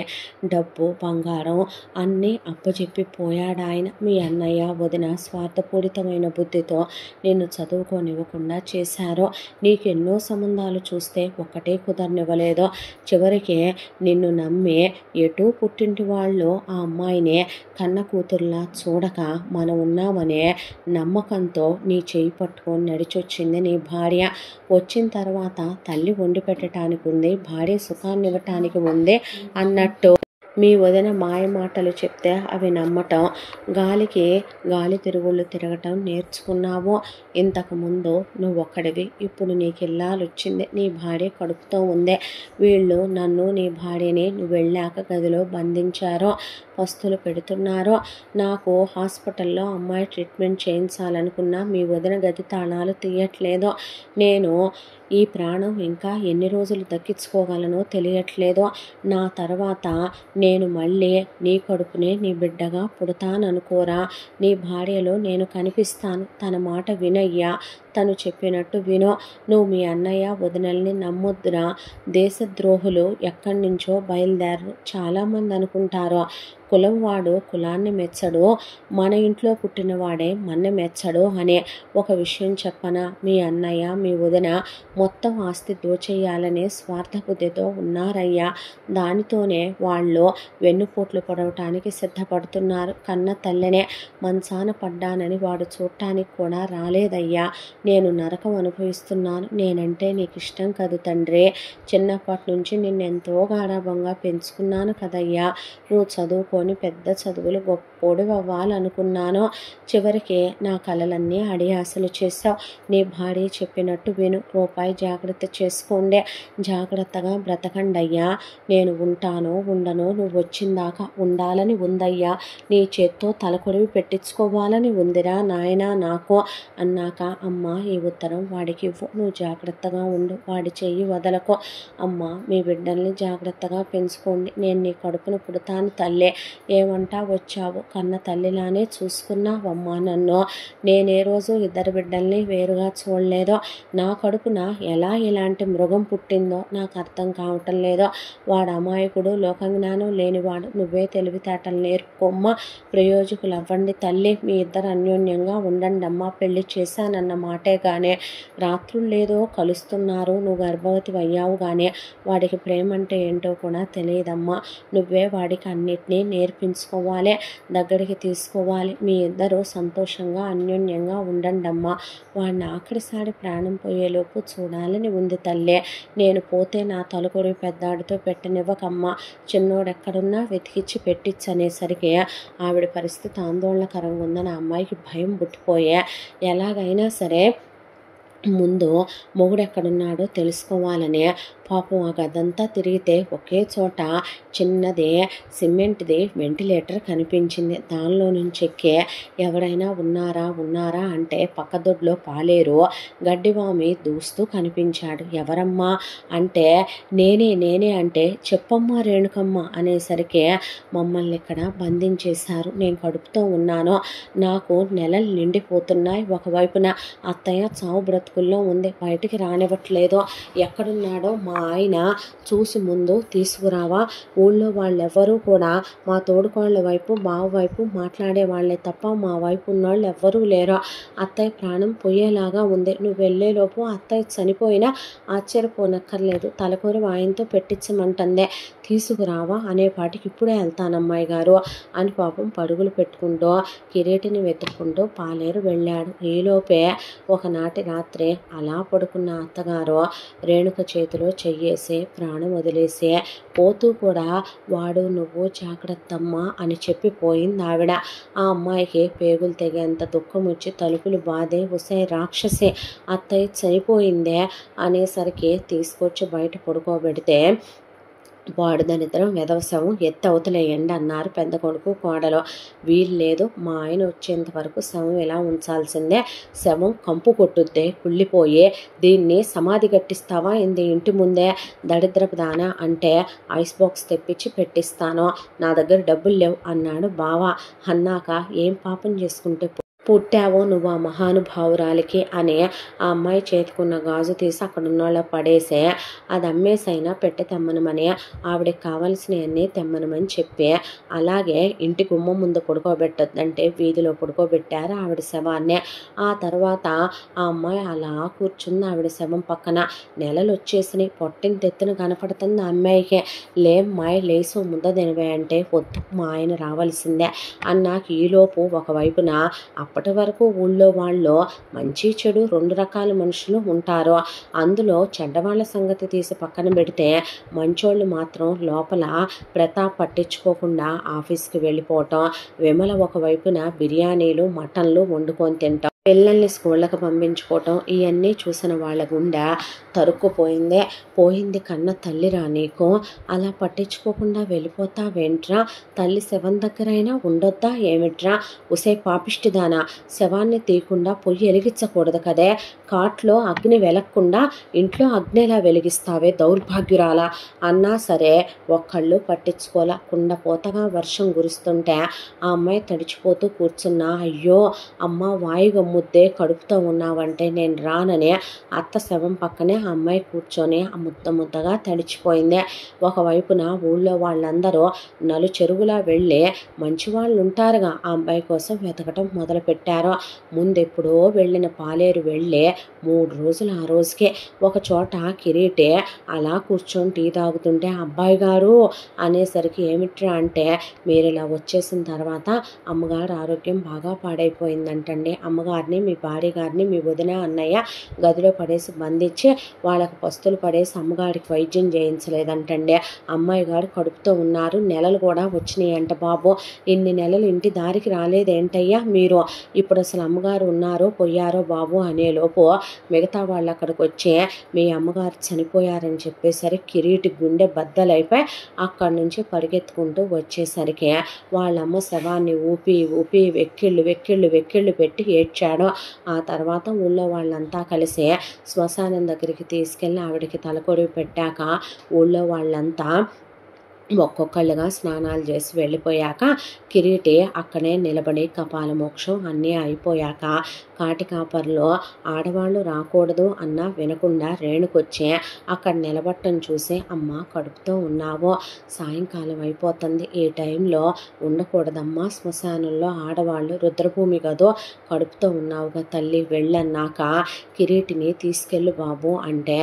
డబ్బు బంగారం అన్నీ అప్పచెప్పి పోయాడు ఆయన, మీ అన్నయ్య వదిన స్వార్థపూరితమైన బుద్ధితో నిన్ను చదువుకోనివ్వకుండా చేశారో, నీకెన్నో సంబంధాలు చూస్తే ఒక్కటే కుదరనివ్వలేదో, చివరికి నిన్ను నమ్మి ఎటు పుట్టింటి వాళ్ళు ఆ అమ్మాయిని కన్న కూతురులా చూడక మనం ఉన్నామనే నమ్మకంతో నీ చేయి పట్టుకొని నడిచొచ్చింది నీ భార్య, వచ్చిన తర్వాత తల్లి వండి పెట్టడానికి ఉంది, భార్య సుఖాన్ని ఇవ్వటానికి ఉంది అన్నట్టు మీ వదిన మాయ మాటలు చెప్తే అవి నమ్మటం, గాలి తిరుగుళ్ళు తిరగటం నేర్చుకున్నావు, ఇంతకుముందు నువ్వు ఒక్కడివి, ఇప్పుడు నీకు ఇల్లాలు వచ్చింది, నీ భార్య కడుపుతో ఉందే, వీళ్ళు నన్ను నీ భార్యని నువ్వు వెళ్ళాక గదిలో బంధించారో, పస్తులు పెడుతున్నారో, నాకు హాస్పిటల్లో అమ్మాయి ట్రీట్మెంట్ చేయించాలనుకున్నా మీ వదిన గది తాళాలు తీయట్లేదో, నేను ఈ ప్రాణం ఇంకా ఎన్ని రోజులు దక్కించుకోగలనో తెలియట్లేదో, నా తర్వాత నేను మళ్ళీ నీ కడుపునే నీ బిడ్డగా పుడతాననుకోరా, నీ భార్యలో నేను కనిపిస్తాను, తన మాట వినయ్యా, తను చెప్పినట్టు వినో, నువ్వు మీ అన్నయ్య వదినల్ని నమ్మొద్దురా, దేశద్రోహులు ఎక్కడి నుంచో బయలుదేరరు, చాలామంది అనుకుంటారు కులం వాడు కులాన్ని మెచ్చడు, మన ఇంట్లో పుట్టినవాడే మన మెచ్చడు అనే, ఒక విషయం చెప్పనా, మీ అన్నయ్య మీ వదిన మొత్తం ఆస్తి దోచేయాలనే స్వార్థ బుద్ధితో ఉన్నారయ్యా, దానితోనే వాళ్ళు వెన్నుపోట్లు పొడవటానికి సిద్ధపడుతున్నారు, కన్న తల్లినే మంచాన పడ్డానని వాడు చూడటానికి కూడా రాలేదయ్యా, నేను నరకం అనుభవిస్తున్నాను, నేనంటే నీకు ఇష్టం కదూ తండ్రి, చిన్నప్పటి నుంచి నిన్నెంతో గారాబంగా పెంచుకున్నాను కదయ్యా, నువ్వు చదువుకొని పెద్ద చదువులు గొప్పోడు అవ్వాలనుకున్నాను, చివరికి నా కలలన్నీ అడియాసలు చేశావు, నీ భార్య చెప్పినట్టు విను, రూపాయి జాగ్రత్త చేసుకోండి, జాగ్రత్తగా బ్రతకండయ్యా, నేను ఉంటానో ఉండనో నువ్వు వచ్చిందాకా ఉండాలని ఉందయ్యా, నీ చేత్తో తలకొరివి పెట్టించుకోవాలని ఉందిరా నాయనా నాకు అన్నాక, అమ్మ ఈ ఉత్తరం వాడికి ఇవ్వు, నువ్వు జాగ్రత్తగా ఉండు, వాడి చెయ్యి వదలకు, అమ్మ మీ బిడ్డల్ని జాగ్రత్తగా పెంచుకోండి, నేను నీ కడుపున పుడతాను తల్లే, ఏమంటా వచ్చావు, కన్న తల్లిలానే చూసుకున్నావమ్మా నన్ను, నేనే రోజు 2 బిడ్డల్ని వేరుగా చూడలేదో, నా కడుపున ఎలా ఇలాంటి మృగం పుట్టిందో నాకు అర్థం కావటం లేదో, వాడు అమాయకుడు లోకజ్ఞానం లేనివాడు, నువ్వే తెలివితేటలు నేర్పుకోమ్మ, ప్రయోజకులు అవ్వండి తల్లి, మీ ఇద్దరు అన్యోన్యంగా ఉండండి అమ్మ, పెళ్లి చేశానన్న మాటే కానీ రాత్రులేదో కలుస్తున్నారు, నువ్వు గర్భవతి అయ్యావు కానీ వాడికి ప్రేమ అంటే ఏంటో కూడా తెలియదమ్మా, నువ్వే వాడికి అన్నిటినీ నేర్పించుకోవాలి, దగ్గరికి తీసుకోవాలి, మీ ఇద్దరు సంతోషంగా అన్యోన్యంగా ఉండండి అమ్మా, వాడిని ఆఖరిసారి ప్రాణం పోయేలోపు చూడాలని ఉంది తల్లే, నేను పోతే నా తలకొరి పెద్దాడితో పెట్టనివ్వకమ్మా, చిన్నోడెక్కడున్నా వెతికిచ్చి పెట్టించు అనేసరికి ఆవిడ పరిస్థితి ఆందోళనకరంగా ఉందని ఆ అమ్మాయికి భయం పుట్టిపోయే, ఎలాగైనా సరే ముందు మొగుడు ఎక్కడున్నాడో తెలుసుకోవాలని పాపం ఆ గదంతా తిరిగితే ఒకే చోట చిన్నది సిమెంట్ది వెంటిలేటర్ కనిపించింది. దానిలో నుంచి ఎక్కి ఎవరైనా ఉన్నారా అంటే పక్కదొడ్లో పాలేరు గడ్డివామి దూస్తూ కనిపించాడు. ఎవరమ్మా అంటే నేనే అంటే చెప్పమ్మా రేణుకమ్మ అనేసరికి మమ్మల్ని ఇక్కడ బంధించేశారు. నేను కడుపుతో ఉన్నాను, నాకు నెలలు నిండిపోతున్నాయి. ఒకవైపున అత్తయ్య చావు బ్రతుకుల్లో ఉంది, బయటికి రానివ్వట్లేదు. ఎక్కడున్నాడో మా ఆయన చూసి ముందు తీసుకురావా. ఊళ్ళో వాళ్ళెవ్వరూ కూడా మా తోడుకోళ్ళ వైపు బావ వైపు మాట్లాడే వాళ్ళే తప్ప మా వైపు ఉన్నోళ్ళు ఎవ్వరూ లేరు. అత్తయ్య ప్రాణం పోయేలాగా ఉంది. నువ్వు వెళ్ళేలోపు అత్తయ్య చనిపోయినా ఆశ్చర్యపోనక్కర్లేదు. తలకొరి ఆయనతో పెట్టించమంటుందే, తీసుకురావా అనేపాటికి ఇప్పుడే వెళ్తానమ్మాయి గారు అని పాపం పరుగులు పెట్టుకుంటూ కిరీటిని వెతుక్కుంటూ పాలేరు వెళ్ళాడు. ఈలోపే ఒకనాటి రాత్రి అలా పడుకున్న అత్తగారు రేణుక చేతిలో చెయ్యేసి ప్రాణం వదిలేసి పోతూ కూడా వాడు నువ్వు జాగ్రత్తమ్మా అని చెప్పి పోయింది ఆవిడ. ఆ అమ్మాయికి పేగులు తెగేంత దుఃఖం వచ్చి తలుపులు బాధే ఉసే రాక్షసి అత్తయ్య చనిపోయిందే అనేసరికి తీసుకొచ్చి బయట పడుకోబెడితే వాడు దరిద్రం వెధవశవం ఎత్తవతలేయండి అన్నారు పెద్ద కొడుకు కోడలు. వీలు లేదు, మా ఆయన వచ్చేంత వరకు శవం ఇలా ఉంచాల్సిందే, శవం కంపు కొట్టుద్దే కుళ్ళిపోయి, దీన్ని సమాధి గట్టిస్తావా ఇంటి ముందే దరిద్రపు దానా అంటే ఐస్ బాక్స్ తెప్పించి పెట్టిస్తాను, నా దగ్గర డబ్బులు లేవు అన్నాడు బావ. అన్నాక ఏం పాపం చేసుకుంటే పుట్టావో నువ్వు ఆ మహానుభావురాలికి అని ఆ అమ్మాయి చేతుకున్న గాజు తీసి అక్కడ ఉన్నోళ్ళ పడేసే అది అమ్మేసైనా పెట్టి తెమ్మనమని ఆవిడకి కావాల్సినవన్నీ తెమ్మనమని చెప్పి అలాగే ఇంటి గుమ్మం ముందు పడుకోబెట్టొద్దంటే వీధిలో పడుకోబెట్టారు ఆవిడ శవాన్ని. ఆ తర్వాత ఆ అమ్మాయి అలా కూర్చుంది ఆవిడ శవం పక్కన. నెలలు వచ్చేసినాయి, పొట్టిన తెత్తున కనపడుతుంది ఆ అమ్మాయికి. లేమ్మాయి లేసు ముద్ద తినవే అంటే వద్దు, మా ఆయన రావాల్సిందే అన్నాక ఈలోపు ఒకవైపున అప్పటి వరకు ఊళ్ళో వాళ్ళు మంచి చెడు రెండు రకాల మనుషులు ఉంటారు. అందులో చెడ్డవాళ్ళ సంగతి తీసి పక్కన పెడితే మంచోళ్ళు మాత్రం లోపల ప్రతాప్ పట్టించుకోకుండా ఆఫీస్కి వెళ్ళిపోవటం, విమల ఒకవైపున బిర్యానీలు మటన్లు వండుకొని తింటాం, పిల్లల్ని స్కూళ్ళకు పంపించుకోవటం, ఇవన్నీ చూసిన వాళ్ళ గుండె తరుక్కుపోయిందే. పోయింది కన్న తల్లిరా నీకు, అలా పట్టించుకోకుండా వెళ్ళిపోతావేంట్రా, తల్లి శవం దగ్గరైనా ఉండొద్దా ఏమిట్రా, ఉసే పాపిష్టిదానా, శవాన్ని తీయకుండా పొయ్యి వెలిగించకూడదు కదే, కాట్లో అగ్ని వెలగకుండా ఇంట్లో అగ్ని ఎలా వెలిగిస్తావే దౌర్భాగ్యురాలా అన్నా సరే ఒక్కళ్ళు పట్టించుకోలే. కుండపోతగా వర్షం కురుస్తుంటే ఆ అమ్మాయి తడిచిపోతూ కూర్చున్నా. అయ్యో అమ్మ వాయుగమ్ము ముద్దే కడుపుతో ఉన్నావంటే నేను రానని అత్త శవం పక్కనే ఆ అమ్మాయి కూర్చొని ఆ ముద్దగా తడిచిపోయింది. ఒకవైపున ఊళ్ళో వాళ్ళందరూ నలు చెరువులా వెళ్ళి మంచి వాళ్ళు ఉంటారుగా ఆ అబ్బాయి కోసం వెతకటం మొదలుపెట్టారు. ముందెప్పుడో వెళ్ళిన పాలేరు వెళ్ళి 3 రోజులు ఆ రోజుకే ఒక చోట కిరీటి అలా కూర్చొని టీ తాగుతుంటే అబ్బాయి గారు అనేసరికి ఏమిట్రా అంటే మీరు ఇలా వచ్చేసిన తర్వాత అమ్మగారు ఆరోగ్యం బాగా పాడైపోయిందంటండి, అమ్మగారిని మీ భార్య గారిని మీ వదిన అన్నయ్య గదిలో పడేసి బంధించి వాళ్ళకి పస్తులు పడేసి అమ్మగారికి వైద్యం చేయించలేదంటండి, అమ్మాయి గారు కడుపుతో ఉన్నారు, నెలలు కూడా వచ్చినాయి అంట బాబు, ఇన్ని నెలలు ఇంటి దారికి రాలేదేంటయ్యా మీరు, ఇప్పుడు అసలు అమ్మగారు ఉన్నారో పోయారో బాబు అనేలోపు మిగతా వాళ్ళు అక్కడికి వచ్చి మీ అమ్మగారు చనిపోయారని చెప్పేసరికి కిరీటి గుండె బద్దలైపోయి అక్కడి నుంచి పరిగెత్తుకుంటూ వచ్చేసరికి వాళ్ళమ్మ శవాన్ని ఊపి వెక్కిళ్ళు పెట్టి ఏడ్చాడు. ఆ తర్వాత ఊళ్ళో వాళ్ళంతా కలిసి శ్మశానం దగ్గరికి తీసుకెళ్ళి ఆవిడకి తలకొరివి పెట్టాక ఊళ్ళో వాళ్ళంతా ఒక్కొక్కళ్ళుగా స్నానాలు చేసి వెళ్ళిపోయాక కిరీటి అక్కడే నిలబడి కపాల మోక్షం అన్నీ అయిపోయాక కాటికాపర్లో ఆడవాళ్ళు రాకూడదు అన్నా వినకుండా రేణుకొచ్చి అక్కడ నిలబట్టం చూసి అమ్మ కడుపుతో ఉన్నావు, సాయంకాలం అయిపోతుంది, ఈ టైంలో ఉండకూడదమ్మా శ్మశానంలో ఆడవాళ్ళు, రుద్రభూమి కదో, కడుపుతో ఉన్నావుగా తల్లి వెళ్ళన్నాక కిరీటిని తీసుకెళ్ళు బాబు అంటే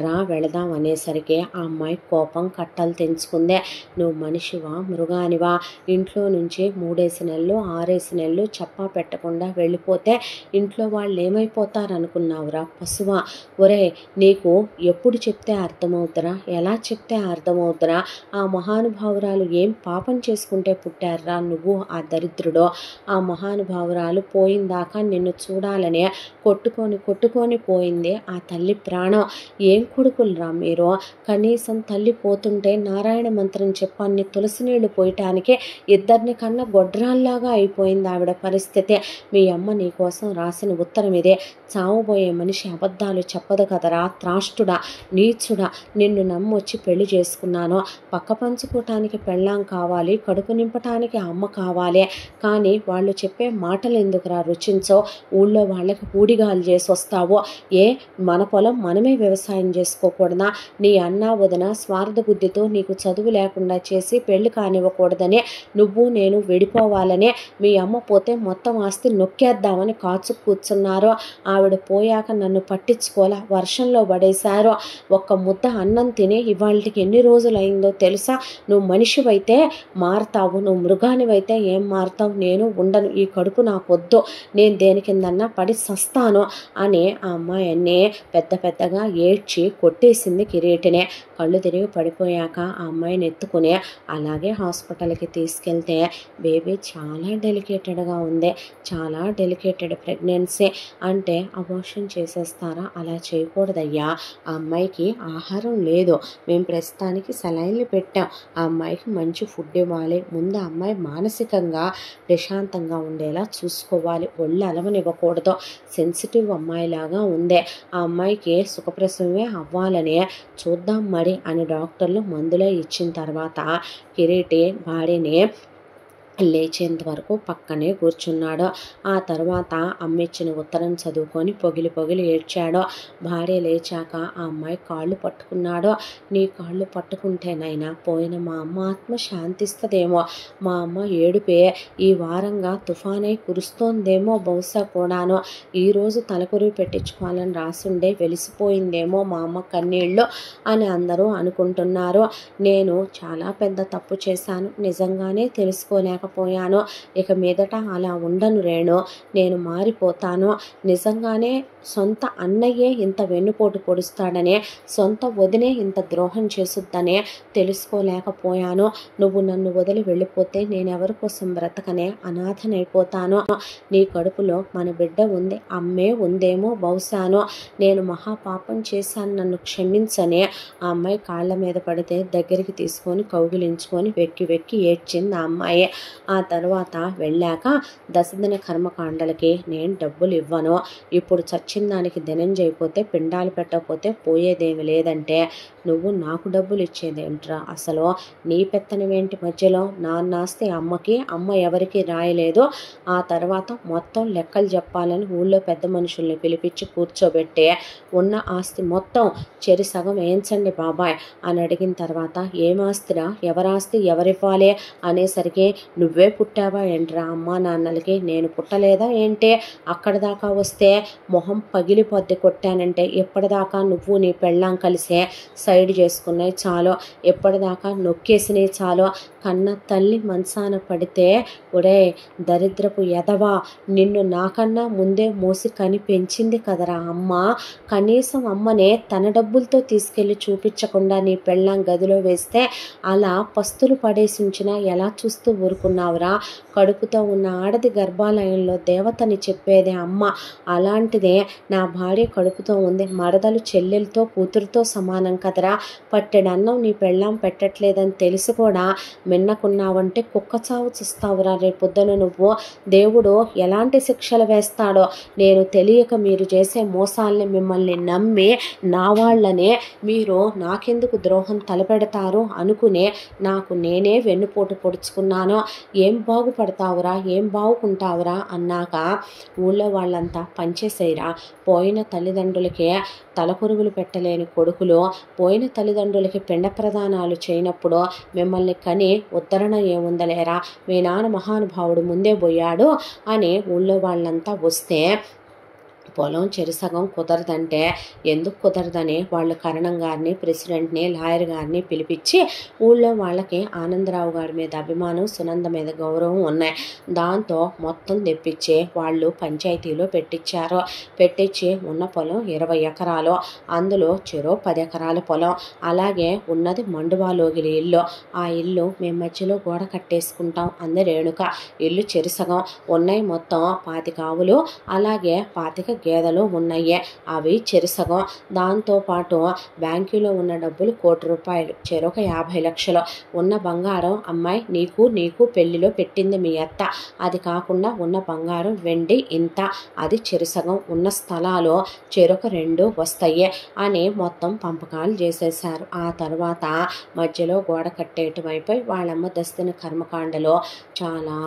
రా వెళదాం అనేసరికి ఆ అమ్మాయి కోపం కట్టలు తెంచుకుందే. నువ్వు మనిషివా మృగానివా? ఇంట్లో నుంచి 3 నెలలు 6 నెలలు చెప్పా పెట్టకుండా వెళ్ళిపోతే ఇంట్లో వాళ్ళు ఏమైపోతారనుకున్నావురా? పశువా? ఒరే, నీకు ఎప్పుడు చెప్తే అర్థమవుతురా? ఎలా చెప్తే అర్థమవుతురా? ఆ మహానుభావురాలు ఏం పాపం చేసుకుంటే పుట్టారా నువ్వు? ఆ దరిద్రుడో ఆ మహానుభావురాలు పోయిందాకా నిన్ను చూడాలనే కొట్టుకొని పోయింది ఆ తల్లి ప్రాణం. ఏం కొడుకులరా మీరు? కనీసం తల్లి పోతుంటే నారాయణ మంత్రం చెప్పాన్ని తులసి నీళ్లు పోయటానికి ఇద్దరిని కన్నా గొడ్రాల్లాగా అయిపోయింది ఆవిడ పరిస్థితి. మీ అమ్మ నీ కోసం రాసిన ఉత్తరం ఇదే. చావబోయే మనిషి అబద్ధాలు చెప్పదు కదరా త్రాష్టుడా, నీచుడా. నిన్ను నమ్మొచ్చి పెళ్లి చేసుకున్నాను. పక్క పంచుకోవటానికి పెళ్ళాం కావాలి, కడుపు నింపటానికి అమ్మ కావాలి. కానీ వాళ్ళు చెప్పే మాటలు ఎందుకురా రుచించో? ఊళ్ళో వాళ్ళకి పూడిగాలు చేసి వస్తావో? ఏ మన పొలం మనమే వ్యవసాయం చేసుకోకూడదా? నీ అన్నా వదిన స్వార్థ బుద్ధితో నీకు చదువు లేకుండా చేసి పెళ్లి కానివ్వకూడదని నువ్వు నేను విడిపోవాలని మీ అమ్మ పోతే మొత్తం ఆస్తి నొక్కేద్దామని కాచు కూర్చున్నారు. ఆవిడ పోయాక నన్ను పట్టించుకోలే, వర్షంలో పడేశారు. ఒక్క ముద్ద అన్నం తిని ఇవాళకి ఎన్ని రోజులైందో తెలుసా? నువ్వు మనిషివైతే మారతావు, నువ్వు మృగానివైతే ఏం మారతావు? నేను ఉండను, ఈ కడుపు నాకొద్దు, నేను దేని కిందన్నా పడి సస్తాను అని ఆ అమ్మాయిని పెద్దగా ఏడ్చి కొట్టేసింది కిరీటినే. కళ్ళు తిరిగి పడిపోయాక ఆ అమ్మాయిని ఎత్తుకుని అలాగే హాస్పిటల్కి తీసుకెళ్తే బేబీ చాలా డెలికేటెడ్గా ఉంది, చాలా డెలికేటెడ్ ప్రెగ్నెన్సీ. అంటే అబార్షన్ చేసేస్తారా? అలా చేయకూడదయ్యా. ఆ అమ్మాయికి ఆహారం లేదు, మేము ప్రస్తుతానికి సెలైన్లు పెట్టాం. ఆ అమ్మాయికి మంచి ఫుడ్ ఇవ్వాలి. ముందు ఆ అమ్మాయి మానసికంగా ప్రశాంతంగా ఉండేలా చూసుకోవాలి, ఒళ్ళు అలవనివ్వకూడదు. సెన్సిటివ్ అమ్మాయిలాగా ఉంది. ఆ అమ్మాయికి సుఖప్రసవమే అవ్వాలని చూద్దాం మరి అని డాక్టర్లు మందులే ఇచ్చిన తర్వాత కిరీటి భార్యని లేచేంత వరకు పక్కనే కూర్చున్నాడు. ఆ తర్వాత అమ్మిచ్చిన ఉత్తరం చదువుకొని పొగిలి ఏడ్చాడు. భార్య లేచాక ఆ అమ్మాయి కాళ్ళు పట్టుకున్నాడు. నీ కాళ్ళు పట్టుకుంటేనైనా పోయిన మా అమ్మ ఆత్మ శాంతిస్తుందేమో. మా అమ్మ ఏడుపే ఈ వారంగా తుఫానై కురుస్తోందేమో బహుశా కూడాను. ఈరోజు తలకొరివి పెట్టించుకోవాలని రాసుండే వెలిసిపోయిందేమో మా అమ్మ కన్నీళ్ళు అని అందరూ అనుకుంటున్నారు. నేను చాలా పెద్ద తప్పు చేశాను, నిజంగానే తెలుసుకోలేకపోయాను. ఇక మీదట అలా ఉండను రేణు, నేను మారిపోతాను. నిజంగానే సొంత అన్నయ్యే ఇంత వెన్నుపోటు పొడుస్తాడనే, సొంత వదినే ఇంత ద్రోహం చేసుద్దనే తెలుసుకోలేకపోయాను. నువ్వు నన్ను వదిలి వెళ్ళిపోతే నేనెవరి కోసం బ్రతకనే, అనాథనైపోతాను. నీ కడుపులో మన బిడ్డ ఉంది, అమ్మే ఉందేమో బహుశాను. నేను మహాపాపం చేశాను, నన్ను క్షమించనే. ఆ అమ్మాయి కాళ్ళ మీద పడితే దగ్గరికి తీసుకొని కౌగిలించుకొని వెక్కి ఏడ్చింది ఆ అమ్మాయి. ఆ తర్వాత వెళ్ళాక దశదిన కర్మకాండలకి నేను డబ్బులు ఇవ్వను, ఇప్పుడు చచ్చిన దానికి దినం చేయకపోతే పిండాలు పెట్టకపోతే పోయేదేమి లేదంటే నువ్వు నాకు డబ్బులు ఇచ్చేదేంట్రా? అసలు నీ పెత్తనమేంటి మధ్యలో? నాస్తి అమ్మకి, అమ్మ ఎవరికి రాయలేదు. ఆ తర్వాత మొత్తం లెక్కలు చెప్పాలని ఊళ్ళో పెద్ద మనుషుల్ని పిలిపించి కూర్చోబెట్టి ఉన్న ఆస్తి మొత్తం చెరి సగం వేయించండి బాబాయ్ అని అడిగిన తర్వాత ఏమాస్తిరా, ఎవరాస్తి ఎవరివ్వాలి అనేసరికి నువ్వే పుట్టావా ఏంట్రా అమ్మా నాన్నలకి, నేను పుట్టలేదా ఏంటి? అక్కడ దాకా వస్తే మొహం పగిలిపోద్ది కొట్టానంటే. ఎప్పటిదాకా నువ్వు నీ పెళ్ళాం కలిసే సైడ్ చేసుకున్నాయి చాలు, ఎప్పటిదాకా నొక్కేసినాయి చాలు. కన్న తల్లి మంచాన పడితే ఒరే దరిద్రపు ఎదవా, నిన్ను నాకన్నా ముందే మోసి కని పెంచింది కదరా అమ్మ. కనీసం అమ్మనే తన డబ్బులతో తీసుకెళ్ళి చూపించకుండా నీ పెళ్ళాం గదిలో వేస్తే అలా పస్తులు పడేసి ఉంచినా ఎలా చూస్తూ ఊరుకున్నావురా? కడుపుతో ఉన్న ఆడది గర్భాలయంలో దేవతని చెప్పేదే అమ్మ. అలాంటిదే నా భార్య కడుపుతో ఉంది, మరదలు చెల్లెలతో కూతురుతో సమానం కదరా. పట్టెడన్నం నీ పెళ్ళాం పెట్టట్లేదని తెలిసి కూడా మిన్నకున్నావంటే కుక్క చావు చూస్తావురా రేపొద్దున నువ్వు. దేవుడు ఎలాంటి శిక్షలు వేస్తాడో నేను తెలియక మీరు చేసే మోసాల్ని మిమ్మల్ని నమ్మి నా వాళ్ళనే మీరు నాకెందుకు ద్రోహం తలపెడతారు అనుకునే నాకు నేనే వెన్నుపోటు పొడుచుకున్నాను. ఏం బాగుపడతావురా, ఏం బాగుకుంటావురా అన్నాక ఊళ్ళో వాళ్ళంతా పనిచేసేయరా. పోయిన తల్లిదండ్రులకే తలకొరుగులు పెట్టలేని కొడుకులు పోయిన తల్లిదండ్రులకి పిండ ప్రదానాలు చేయనప్పుడు మిమ్మల్ని కని ఉద్ధరణ ఏముందలేరా, మీ నాన్న మహానుభావుడు ముందే పోయాడు అని ఊళ్ళో వాళ్ళంతా వస్తే పొలం చెరిసగం కుదరదంటే ఎందుకు కుదరదని వాళ్ళు కరణం గారిని, ప్రెసిడెంట్ని, లాయర్ గారిని పిలిపించి ఊళ్ళో వాళ్ళకి ఆనందరావు గారి మీద అభిమానం, సునంద మీద గౌరవం ఉన్నాయి. దాంతో మొత్తం తెప్పించి వాళ్ళు పంచాయతీలో పెట్టించారు. పెట్టించి ఉన్న పొలం 20 ఎకరాలు, అందులో చెరో 10 ఎకరాల పొలం, అలాగే ఉన్నది మండువాలోగిలి ఇల్లు. ఆ ఇల్లు మేము మధ్యలో గోడ కట్టేసుకుంటాం అంది రేణుక. ఇల్లు చెరిసగం, ఉన్నాయి మొత్తం 25 ఆవులు, అలాగే 25 గేదెలు ఉన్నాయి, అవి చెరిసగం. దాంతోపాటు బ్యాంకులో ఉన్న డబ్బులు 1 కోటి రూపాయలు, చెరొక 50 లక్షలు. ఉన్న బంగారం అమ్మాయి నీకు పెళ్లిలో పెట్టింది మీ అత్త, అది కాకుండా ఉన్న బంగారం వెండి ఇంత, అది చెరిసగం. ఉన్న స్థలాలు చెరొక 2 వస్తాయి అని మొత్తం పంపకాలు చేసేశారు. ఆ తర్వాత మధ్యలో గోడ కట్టేయటం అయిపోయి వాళ్ళమ్మ దస్తిన కర్మకాండలో చాలా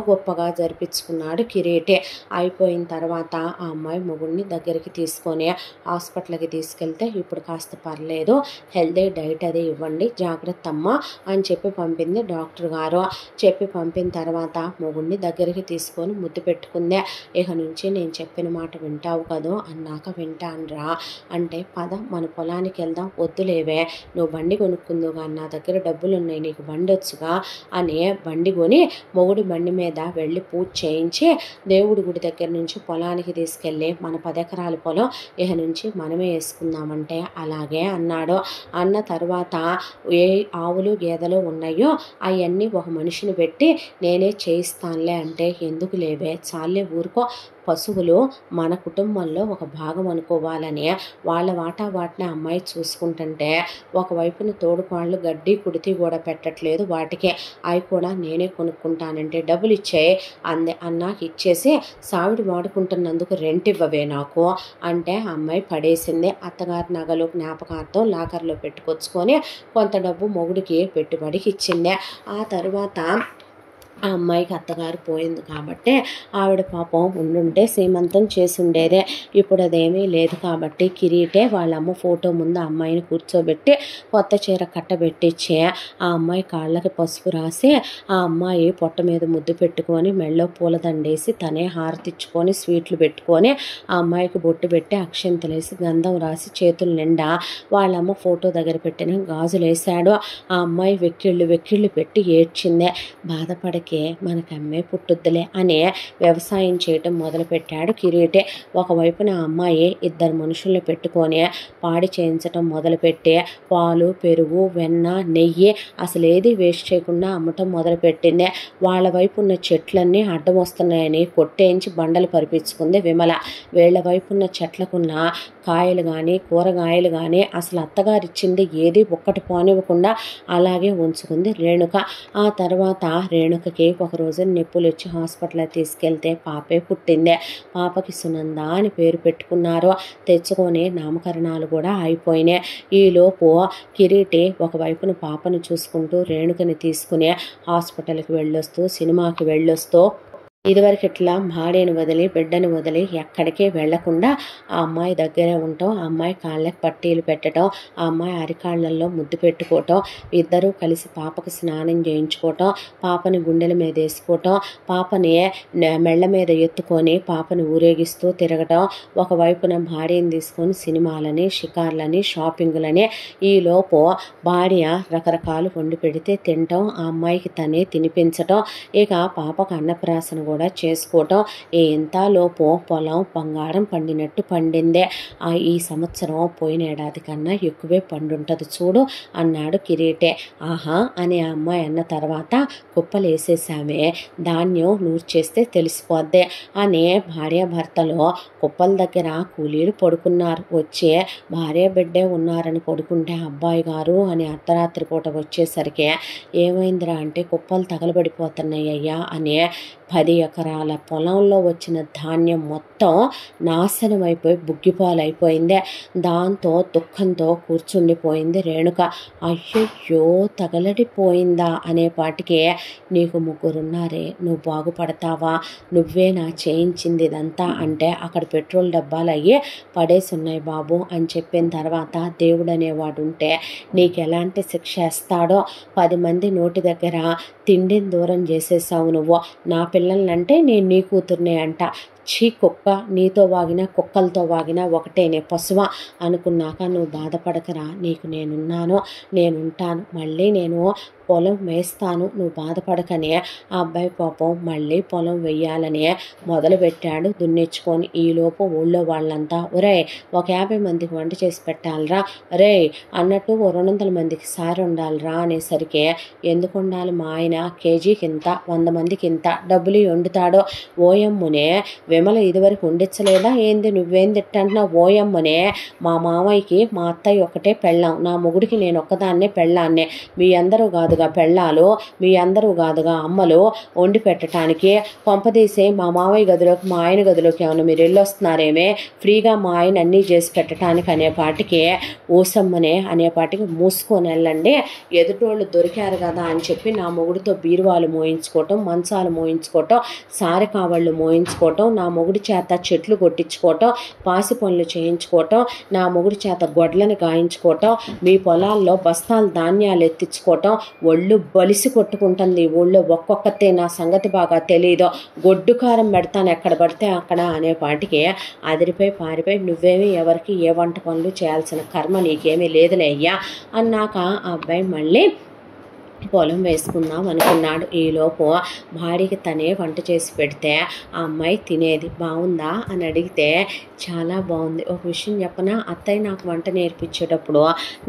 గొప్పగా జరిపించుకున్నాడు కిరీటి. అయిపోయిన తర్వాత ఆ అమ్మాయి మొగుడిని దగ్గరికి తీసుకొని హాస్పిటల్కి తీసుకెళ్తే ఇప్పుడు కాస్త పర్లేదు, హెల్దీ డైట్ అది ఇవ్వండి, జాగ్రత్త అమ్మ అని చెప్పి పంపింది డాక్టర్ గారు. చెప్పి పంపిన తర్వాత మొగుడిని దగ్గరికి తీసుకొని ముద్దు పెట్టుకుందే. ఇక నుంచి నేను చెప్పిన మాట వింటావు కదూ అన్నాక వింటానురా అంటే, పద మన పొలానికి వెళ్దాం. వద్దులేవే, నువ్వు బండి కొనుక్కుందు కానీ నా దగ్గర డబ్బులు ఉన్నాయి, నీకు బండి వచ్చుగా అని బండి కొని మొగుడి బండి మీద వెళ్ళి పూజ చేయించి దేవుడి గుడి దగ్గర నుంచి పొలానికి తీసుకెళ్ళి మన 10 ఎకరాల పొలం ఇక నుంచి మనమే వేసుకుందామంటే అలాగే అన్నాడు. అన్న తర్వాత ఏ ఆవులు గేదెలు ఉన్నాయో అవన్నీ ఒక మనిషిని పెట్టి నేనే చేయిస్తానులే అంటే, ఎందుకు లేవే, చాలే ఊరుకో, పశువులు మన కుటుంబంలో ఒక భాగం అనుకోవాలని వాళ్ళ వాటిని అమ్మాయి చూసుకుంటుంటే ఒకవైపున తోడుకోళ్ళు గడ్డి కుడితి కూడా పెట్టట్లేదు వాటికి, అవి కూడా నేనే కొనుక్కుంటానంటే డబ్బులు ఇచ్చాయి అంది. అన్నాకి ఇచ్చేసి సావిడి వాడుకుంటున్నందుకు రెంట్ ఇవ్వవే నాకు అంటే అమ్మాయి పడేసింది. అత్తగారి నగలు జ్ఞాపకార్థం లాకర్లో పెట్టుకొచ్చుకొని కొంత డబ్బు మొగుడికి పెట్టుబడికి ఇచ్చింది. ఆ తర్వాత ఆ అమ్మాయికి అత్తగారు పోయింది కాబట్టి ఆవిడ పాపం ఉండుంటే సీమంతం చేసి ఉండేదే. ఇప్పుడు అదేమీ లేదు కాబట్టి కిరీటే వాళ్ళ అమ్మ ఫోటో ముందు ఆ అమ్మాయిని కూర్చోబెట్టి కొత్త చీర కట్టబెట్టించి ఆ అమ్మాయి కాళ్ళకి పసుపు రాసి ఆ అమ్మాయి పొట్ట మీద ముద్దు పెట్టుకొని మెళ్ళో పూలదండేసి తనే హారతిచ్చుకొని స్వీట్లు పెట్టుకొని ఆ అమ్మాయికి బొట్టు పెట్టి అక్షంతలేసి గంధం రాసి చేతుల నిండా వాళ్ళమ్మ ఫోటో దగ్గర పెట్టిన గాజులు వేశాడు. ఆ అమ్మాయి వెక్కిళ్ళు పెట్టి ఏడ్చిందే. బాధపడకే, మనకు అమ్మే పుట్టుద్దులే అని వ్యవసాయం చేయటం మొదలుపెట్టాడు కిరీటే. ఒకవైపున ఆ అమ్మాయి 2 మనుషుల్ని పెట్టుకొని పాడి చేయించటం మొదలుపెట్టి పాలు, పెరుగు, వెన్న, నెయ్యి అసలు ఏది వేస్ట్ చేయకుండా అమ్మటం మొదలుపెట్టింది. వాళ్ళ వైపు ఉన్న చెట్లన్నీ అడ్డం వస్తున్నాయని కొట్టేయించి బండలు పరిపించుకుంది విమల. వీళ్ళ వైపు ఉన్న చెట్లకున్న కాయలు కానీ కూరగాయలు కానీ అసలు అత్తగారు ఇచ్చింది ఏది ఒక్కటి పోనివ్వకుండా అలాగే ఉంచుకుంది రేణుక. ఆ తర్వాత రేణుకకి ఒకరోజు నొప్పులు వచ్చి హాస్పిటల్కి తీసుకెళ్తే పాపే పుట్టిందే. పాపకి సునంద అని పేరు పెట్టుకున్నారు. తెచ్చుకొని నామకరణాలు కూడా అయిపోయినాయి. ఈలోపు కిరీటి ఒకవైపున పాపను చూసుకుంటూ రేణుకని తీసుకుని హాస్పిటల్కి వెళ్ళొస్తూ సినిమాకి వెళ్ళొస్తూ ఇదివరకు ఇట్లా భార్యను వదిలి బిడ్డను వదిలి ఎక్కడికి వెళ్లకుండా ఆ అమ్మాయి దగ్గరే ఉండటం, ఆ అమ్మాయి కాళ్ళకి పట్టీలు పెట్టడం, ఆ అమ్మాయి అరికాళ్ళల్లో ముద్దు పెట్టుకోవటం, ఇద్దరూ కలిసి పాపకు స్నానం చేయించుకోవటం, పాపని గుండెల మీద వేసుకోవటం, పాపని మెళ్ళ మీద ఎత్తుకొని పాపని ఊరేగిస్తూ తిరగటం, ఒకవైపున భార్యను తీసుకొని సినిమాలని, షికార్లని, షాపింగులని, ఈలోపు భార్య రకరకాలు వండి పెడితే తినటం, ఆ అమ్మాయికి తనే తినిపించటం, ఇక పాపకు అన్నప్రాసన కూడా చేసుకోవటం. ఇంతలోపు పొలం బంగారం పండినట్టు పండిందే. ఈ సంవత్సరం పోయిన ఏడాది కన్నా ఎక్కువే పండుంటది చూడు అన్నాడు కిరీటే. ఆహా అని ఆ అమ్మాయి అన్న తర్వాత కుప్పలేసేసామే, ధాన్యం నూరు చేస్తే తెలిసిపోద్ది అని భార్యాభర్తలు కుప్పల దగ్గర కూలీలు పడుకున్నారు. వచ్చే భార్య బిడ్డే ఉన్నారని పడుకుంటే అబ్బాయి గారు అని అర్ధరాత్రి పూట వచ్చేసరికి ఏమైందిరా అంటే కుప్పలు తగలబడిపోతున్నాయి అయ్యా అని 10 ఎకరాల పొలంలో వచ్చిన ధాన్యం మొత్తం నాశనం అయిపోయి బుగ్గిపాలైపోయిందే. దాంతో దుఃఖంతో కూర్చుండిపోయింది రేణుక. అయ్యయ్యో తగలడిపోయిందా అనేపాటికి నీకు 3 ఉన్నారే, నువ్వు బాగుపడతావా, నువ్వే నా చేయించింది ఇదంతా అంటే అక్కడ పెట్రోల్ డబ్బాలు అయ్యి పడేసి ఉన్నాయి బాబు అని చెప్పిన తర్వాత దేవుడు అనేవాడు ఉంటే నీకు ఎలాంటి శిక్ష వేస్తాడో, 10 మంది నోటి దగ్గర తిండిని దూరం చేసేసావు నువ్వు, నా పిల్లల్నంటే నేను నీ కూతుర్నే అంట, చీ కుక్క, నీతో వాగినా కుక్కలతో వాగినా ఒకటేనే పశువా అనుకున్నాక నువ్వు బాధపడకరా, నీకు నేనుంటాను, మళ్ళీ నేను పొలం వేస్తాను, నువ్వు బాధపడకనే ఆ అబ్బాయి పాపం మళ్ళీ పొలం వెయ్యాలని మొదలుపెట్టాడు దున్నిచ్చుకొని. ఈలోపు ఊళ్ళో వాళ్ళంతా ఒరే ఒక 50 మందికి వంట చేసి పెట్టాలరా, రే అన్నట్టు ఓ 200 మందికి సారి ఉండాలిరా అనేసరికి ఎందుకు ఉండాలి మా ఆయన, కేజీకింత 100 మందికింత డబ్బులు వండుతాడో. ఓయమ్మునే విమల ఇదివరకు వండించలేదా ఏంది, నువ్వేం తిట్టంటున్నావు? ఓయమ్మనే మా మామయ్యకి మా అత్తయ్య ఒకటే పెళ్ళాం, నా మొగుడికి నేను ఒక్కదాన్నే పెళ్ళాన్నే, మీ అందరూ కాదుగా పెళ్ళాలు, మీ అందరూ కాదుగా అమ్మలు వండి పెట్టడానికి. కొంపదీసి మా మామయ్య గదిలోకి మా ఆయన గదిలోకి ఏమన్నా మీరు వెళ్ళొస్తున్నారేమే, ఫ్రీగా మా ఆయన అన్నీ చేసి పెట్టడానికి అనేపాటికి ఊసమ్మనే అనేపాటికి మూసుకొని వెళ్ళండి, ఎదుటోళ్ళు దొరికారు కదా అని చెప్పి నా మొగుడితో బీరువాలు మోయించుకోవటం, మంచాలు మోయించుకోవటం, సారెకావళ్ళు మోయించుకోవటం, నా మొగుడి చేత చెట్లు కొట్టించుకోవటం, పాసి పనులు చేయించుకోవటం, నా మొగుడి చేత గొడ్లను గాయించుకోవటం, మీ పొలాల్లో బస్తాలు ధాన్యాలు ఎత్తించుకోవటం, ఒళ్ళు బలిసి కొట్టుకుంటుంది ఊళ్ళో ఒక్కొక్కతే, నా సంగతి బాగా తెలీదు, గొడ్డు కారం పెడతాను ఎక్కడ పడితే అక్కడ అనేపాటికి అదిరిపోయి పారిపోయి నువ్వేమీ ఎవరికి ఏ వంట పనులు చేయాల్సిన కర్మ నీకేమీ లేదులే అయ్యా అన్నాక ఆ అబ్బాయి మళ్ళీ పొలం వేసుకుందాం అనుకున్నాడు. ఈలోపు భార్యకి తనే వంట చేసి పెడితే ఆ అమ్మాయి తినేది. బాగుందా అని అడిగితే చాలా బాగుంది. ఒక విషయం చెప్పనా, అత్తయ్య నాకు వంట నేర్పించేటప్పుడు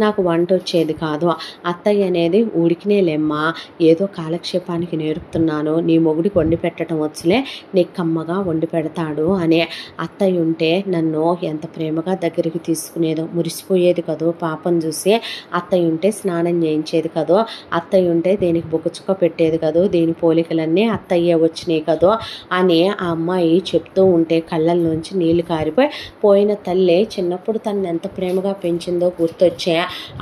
నాకు వంట వచ్చేది కాదు, అత్తయ్య అనేది ఊడికినే లెమ్మా, ఏదో కాలక్షేపానికి నేర్పుతున్నాను, నీ మొగుడికి వండి పెట్టడం వచ్చలే, నీకు కమ్మగా వండి పెడతాడు అనే. అత్తయ్య ఉంటే నన్ను ఎంత ప్రేమగా దగ్గరికి తీసుకునేదో, మురిసిపోయేది కదో పాపం చూసి, అత్తయ్య ఉంటే స్నానం చేయించేది కదో, అత్తయ్య ఉంటే దీనికి బొక్కుచుక్క పెట్టేది కదో, దీని పోలికలన్నీ అత్తయ్య వచ్చినాయి కదో అని ఆ అమ్మాయి చెప్తూ ఉంటే కళ్ళల్లోంచి నీళ్లు కారిపోయి, పోయిన తల్లి చిన్నప్పుడు తను ఎంత ప్రేమగా పెంచిందో గుర్తొచ్చే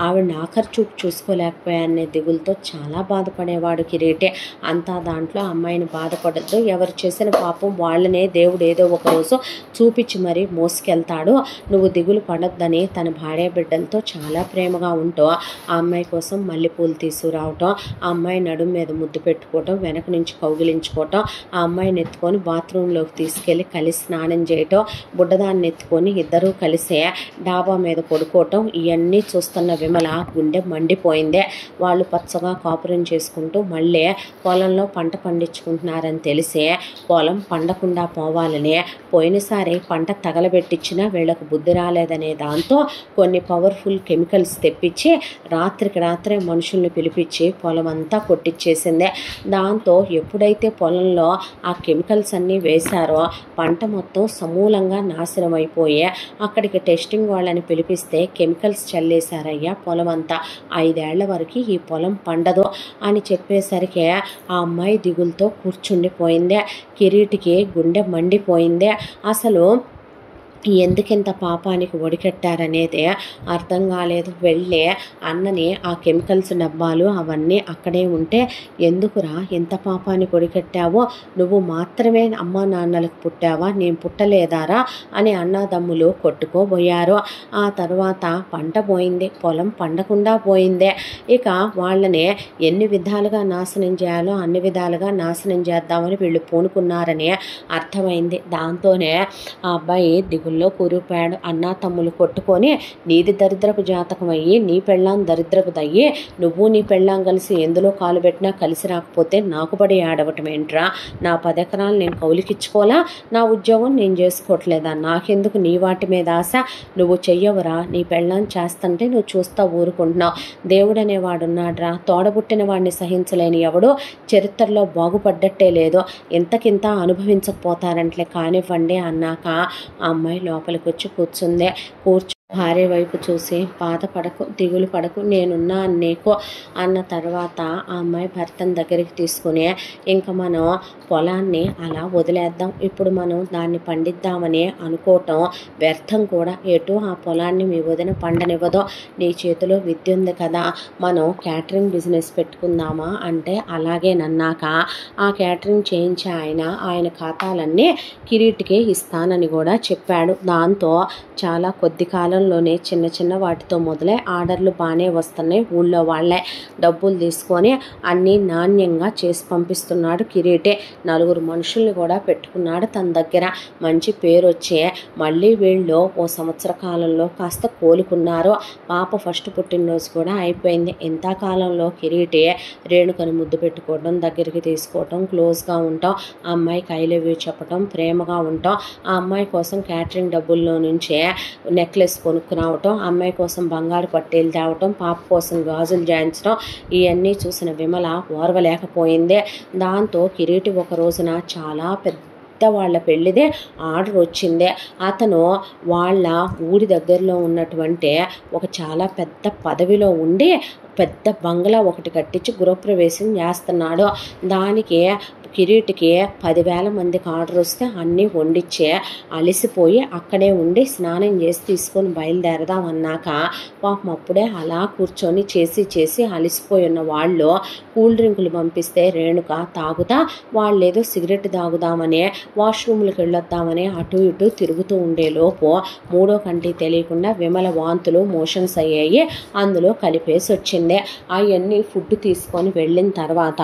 ఆవిడ ఆఖరి చూపు చూసుకోలేకపోయానే దిగులతో చాలా బాధపడేవాడు కిరీటే. అంతా దాంట్లో అమ్మాయిని బాధపడద్దు, ఎవరు చేసిన పాపం వాళ్ళనే దేవుడు ఏదో ఒక రోజు చూపించి మరీ మోసుకెళ్తాడు, నువ్వు దిగులు పడొద్దని తన భార్య బిడ్డలతో చాలా ప్రేమగా ఉంటూ ఆ అమ్మాయి కోసం మల్లెపూలు తీసుకురావటం, ఆ అమ్మాయి నడుము మీద ముద్దు పెట్టుకోవటం, వెనక నుంచి కౌగిలించుకోవటం, ఆ అమ్మాయిని ఎత్తుకొని బాత్రూంలోకి తీసుకెళ్ళి కలిసి స్నానం చేయటం, బుడ్డదాన్ని ఎత్తుకొని ఇద్దరూ కలిసే డాబా మీద పడుకోవటం, ఇవన్నీ చూస్తున్న విమల గుండె మండిపోయిందే. వాళ్ళు పచ్చగా కాపురం చేసుకుంటూ మళ్ళీ పొలంలో పంట పండించుకుంటున్నారని తెలిసే పొలం పండకుండా పోవాలని పోయినసారి పంట తగలబెట్టించినా వీళ్ళకు బుద్ధి రాలేదనే దాంతో కొన్ని పవర్ఫుల్ కెమికల్స్ తెప్పించి రాత్రికి రాత్రే మనుషుల్ని పిలిపించి పొలం అంతా కొట్టించేసిందే. దాంతో ఎప్పుడైతే పొలంలో ఆ కెమికల్స్ అన్నీ వేశారో పంట మొత్తం సమూలంగా నాశనం అయిపోయి అక్కడికి టెస్టింగ్ వాళ్ళని పిలిపిస్తే కెమికల్స్ చల్లేశారయ్యా పొలం అంతా, 5 ఏళ్ల వరకు ఈ పొలం పండదు అని చెప్పేసరికి ఆ అమ్మాయి దిగులతో కూర్చుండిపోయిందే. కిరీటికి గుండె మండిపోయిందే. అసలు ఎందుకింత పాపానికి ఒడికట్టారనేది అర్థం కాలేదు. వెళ్ళి అన్నని ఆ కెమికల్స్ డబ్బాలు అవన్నీ అక్కడే ఉంటే, ఎందుకురా ఇంత పాపానికి ఒడికట్టావో, నువ్వు మాత్రమే అమ్మా నాన్నలకు పుట్టావా, నేను పుట్టలేదారా అని అన్నదమ్ములు కొట్టుకోబోయారు. ఆ తర్వాత పంట పోయింది, పొలం పండకుండా పోయిందే. ఇక వాళ్ళని ఎన్ని విధాలుగా నాశనం చేయాలో అన్ని విధాలుగా నాశనం చేద్దామని వీళ్ళు పూనుకున్నారని అర్థమైంది. దాంతోనే ఆ అబ్బాయి దిగుల్లో కూరిపోయాడు. అన్నా తమ్ములు కొట్టుకొని నీది దరిద్రపు జాతకం అయ్యి నీ పెళ్ళాం దరిద్రపు దయ్యి, నువ్వు నీ పెళ్ళాం కలిసి ఎందులో కాలు పెట్టినా కలిసి రాకపోతే నాకు పడి ఆడవటం ఏంట్రా, నా 10 ఎకరాలు నేను కౌలికిచ్చుకోలా, నా ఉద్యోగం నేను చేసుకోవట్లేదా, నాకెందుకు నీ వాటి మీద ఆశ, నువ్వు చెయ్యవరా, నీ పెళ్ళాం చేస్తుంటే నువ్వు చూస్తా ఊరుకుంటున్నావు, దేవుడనేవాడున్నాడ్రా, తోడబుట్టిన వాడిని సహించలేని ఎవడో చరిత్రలో బాగుపడ్డట్టే లేదో, ఇంతకింత అనుభవించకపోతారంట్లే కానివ్వండి అన్నాక ఆ అమ్మాయి లోపలికి వచ్చి కూర్చుందే. భార్య వైపు చూసి బాధపడకు, దిగులు పడకు, నేనున్నా నీకు అన్న తర్వాత ఆ అమ్మాయి భర్తను దగ్గరికి తీసుకుని ఇంకా మనం పొలాన్ని అలా వదిలేద్దాం, ఇప్పుడు మనం దాన్ని పండిద్దామని అనుకోవటం వ్యర్థం కూడా, ఎటు ఆ పొలాన్ని మీ వదిన పండనివ్వదో, నీ చేతిలో విద్య ఉంది కదా, మనం క్యాటరింగ్ బిజినెస్ పెట్టుకుందామా అంటే అలాగేనన్నాక ఆ క్యాటరింగ్ చేయించే ఆయన ఖాతాలన్నీ కిరీటికి ఇస్తానని కూడా చెప్పాడు. దాంతో చాలా కొద్ది కాలంలో వారంలోనే చిన్న చిన్న వాటితో మొదలై ఆర్డర్లు బాగానే వస్తున్నాయి. ఊళ్ళో వాళ్ళే డబ్బులు తీసుకొని అన్నీ నాణ్యంగా చేసి పంపిస్తున్నాడు కిరీటి. 4 మనుషుల్ని కూడా పెట్టుకున్నాడు తన దగ్గర. మంచి పేరు వచ్చే మళ్ళీ వీళ్ళు ఓ సంవత్సర కాలంలో కాస్త కోలుకున్నారు. పాప ఫస్ట్ పుట్టినరోజు కూడా అయిపోయింది. ఇంతకాలంలో కిరీటి రేణుకను ముద్దు పెట్టుకోవడం, దగ్గరికి తీసుకోవటం, క్లోజ్గా ఉంటాం, ఆ అమ్మాయికి ఐ లవ్ యూ చెప్పటం, ప్రేమగా ఉంటాం, ఆ అమ్మాయి కోసం క్యాటరింగ్ డబ్బుల్లో నుంచే నెక్లెస్ కొనుక్కురావటం, ఆ అమ్మాయి కోసం బంగారు పట్టేలు తేవటం, పాప కోసం గాజులు జాయించడం, ఇవన్నీ చూసిన విమల ఓర్వలేకపోయింది. దాంతో కిరీటి ఒక రోజున చాలా వాళ్ళ పెళ్ళిదే ఆర్డర్ వచ్చింది. అతను వాళ్ళ ఊరి దగ్గరలో ఉన్నటువంటి ఒక చాలా పెద్ద పదవిలో ఉండి పెద్ద బంగ్లా ఒకటి కట్టించి గృహప్రవేశం చేస్తున్నాడు. దానికి కిరీటికి 10,000 మందికి ఆర్డర్ వస్తే అన్నీ వండిచ్చే అలసిపోయి అక్కడే ఉండి స్నానం చేసి తీసుకొని బయలుదేరదాం అన్నాక పాపం అప్పుడే అలా కూర్చొని చేసి అలసిపోయి ఉన్న వాళ్ళు కూల్ డ్రింకులు పంపిస్తే రేణుక తాగుతా వాళ్ళేదో సిగరెట్ తాగుదామని వాష్రూమ్లకు వెళ్ళొద్దామని అటు ఇటు తిరుగుతూ ఉండేలోపు మూడో కంటి తెలియకుండా విమల వాంతులు మోషన్స్ అయ్యాయి. అందులో కలిపేసి వచ్చింది. అవన్నీ ఫుడ్ తీసుకొని వెళ్ళిన తర్వాత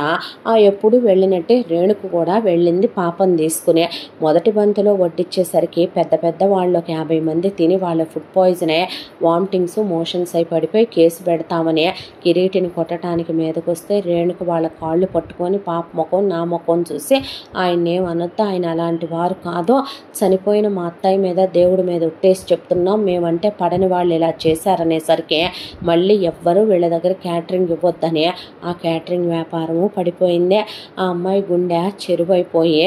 ఎప్పుడు వెళ్ళినట్టే రేణుకు కూడా వెళ్ళింది పాపం తీసుకుని. మొదటి బంతిలో వడ్డిచ్చేసరికి పెద్ద వాళ్ళు ఒక 50 మంది తిని వాళ్ళ ఫుడ్ పాయిజన్ అయ్యి వామిటింగ్స్ మోషన్స్ అయి పడిపోయి కేసు పెడతామని కిరీటిని కొట్టడానికి మీదకి వస్తే రేణుకు వాళ్ళ కాళ్ళు పట్టుకొని పాప ముఖం నా ముఖం చూసి ఆయన్నేమనొద్దు, ఆయన అలాంటి వారు కాదు, చనిపోయిన మా అత్తయ్య మీద దేవుడి మీద ఒట్టేసి చెప్తున్నాం, మేమంటే పడని వాళ్ళు ఇలా చేశారనేసరికి మళ్ళీ ఎవ్వరూ వీళ్ళ దగ్గర క్యాటరింగ్ ఇవ్వొద్దని ఆ క్యాటరింగ్ వ్యాపారము పడిపోయింది. ఆ అమ్మాయి గుండె చెరువైపోయి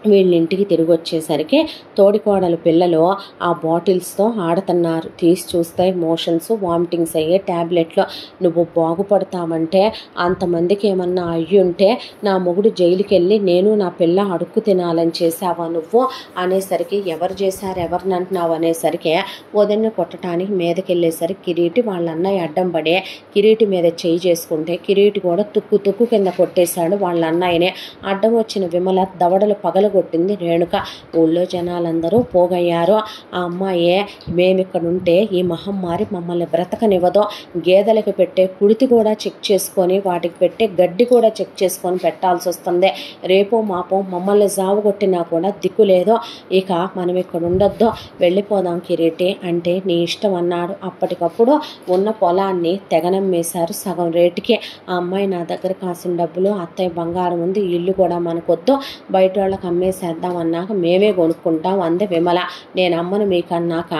వీళ్ళింటికి తిరిగి వచ్చేసరికి తోడికోడలు పిల్లలు ఆ బాటిల్స్తో ఆడుతున్నారు. తీసి చూస్తే మోషన్స్ వామిటింగ్స్ అయ్యే ట్యాబ్లెట్లు. నువ్వు బాగుపడతామంటే అంతమందికి ఏమన్నా అయ్యుంటే నా మొగుడు జైలుకి వెళ్ళి నేను నా పిల్ల అడుక్కు తినాలని చేసావా నువ్వు అనేసరికి ఎవరు చేశారు ఎవరిని అంటున్నావు అనేసరికి వదిన్ని కొట్టడానికి మీదకి వెళ్ళేసరికి కిరీటి వాళ్ళ అన్నయ్య అడ్డం పడే కిరీటి మీద చేయి చేసుకుంటే కిరీటి కూడా తుక్కు కింద కొట్టేశాడు వాళ్ళ అన్నయ్యనే. అడ్డం వచ్చిన విమల దవడలు పగలగొట్టింది రేణుక. ఊళ్ళో జనాలందరూ పోగయ్యారు. ఆ అమ్మాయే మేమిక్కడ ఉంటే ఈ మహమ్మారి మమ్మల్ని బ్రతకనివ్వదు, గేదెలకు పెట్టే కుడితి కూడా చెక్ చేసుకొని వాటికి పెట్టే గడ్డి కూడా చెక్ చేసుకొని పెట్టాల్సి వస్తుంది, రేపో మాపో మమ్మల్ని జావు కొట్టినా కూడా దిక్కు లేదు, ఇక మనం ఇక్కడ ఉండొద్దు, వెళ్ళిపోదాం కిరీటి అంటే నీ ఇష్టం అన్నాడు. అప్పటికప్పుడు ఉన్న పొలాన్ని తెగనమ్మేశారు సగం రేటుకి. ఆ అమ్మాయి నా దగ్గర కాసిన డబ్బులు, అత్తయ్య బంగారం ఉంది, ఇల్లు కూడా మనకొద్దు, బయట వాళ్ళకి అమ్మేసేద్దాం అన్నాక మేమే కొనుక్కుంటాం అంది విమల. నేను అమ్మను మీకన్నాక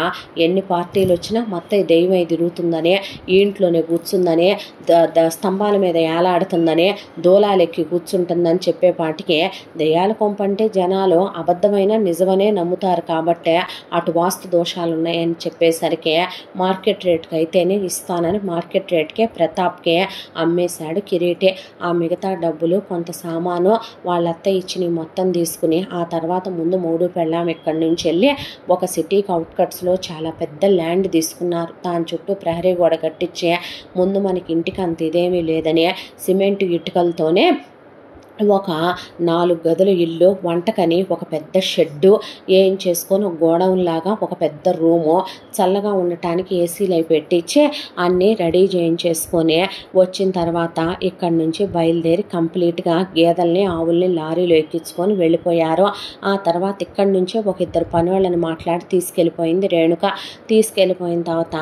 ఎన్ని పార్టీలు వచ్చినా మొత్తం దెయ్యమై తిరుగుతుందని, ఈ ఇంట్లోనే కూర్చుందని, స్తంభాల మీద ఏలాడుతుందని, దూలాలెక్కి కూర్చుంటుందని చెప్పేపాటికి దెయ్యాల కొంపంటే జనాలు అబద్ధమైన నిజమనే నమ్ముతారు కాబట్టి అటు వాస్తు దోషాలు ఉన్నాయని చెప్పేసరికి మార్కెట్ రేట్కి అయితేనే ఇస్తానని మార్కెట్ రేట్కే ప్రతాప్కే అమ్మేశాడు కిరీటి. ఆ మిగతా డబ్బులు కొంత సామాను వాళ్ళ అత్తయ్య ఇచ్చిన మొత్తం తీసుకుని ఆ తర్వాత ముందు మూడు పెళ్ళాం ఇక్కడి నుంచి వెళ్ళి ఒక సిటీకి అవుట్కట్స్లో చాలా పెద్ద ల్యాండ్ తీసుకున్నారు. దాని చుట్టూ ప్రహరీ గోడ కట్టించే ముందు మనకి ఇంటికి అంత ఇదేమీ లేదని సిమెంట్ ఇటుకలతోనే ఒక 4 గదుల ఇల్లు, వంటకని ఒక పెద్ద షెడ్డు ఏం చేసుకొని ఒక గోడౌన్ లాగా ఒక పెద్ద రూము, చల్లగా ఉండటానికి ఏసీలు అవి పెట్టించి అన్నీ రెడీ చేయించేసుకొని వచ్చిన తర్వాత ఇక్కడి నుంచి బయలుదేరి కంప్లీట్గా గేదెల్ని ఆవుల్ని లారీలో ఎక్కించుకొని వెళ్ళిపోయారు. ఆ తర్వాత ఇక్కడి నుంచే ఒక 2 పని వాళ్ళని మాట్లాడి తీసుకెళ్ళిపోయింది రేణుక. తీసుకెళ్ళిపోయిన తర్వాత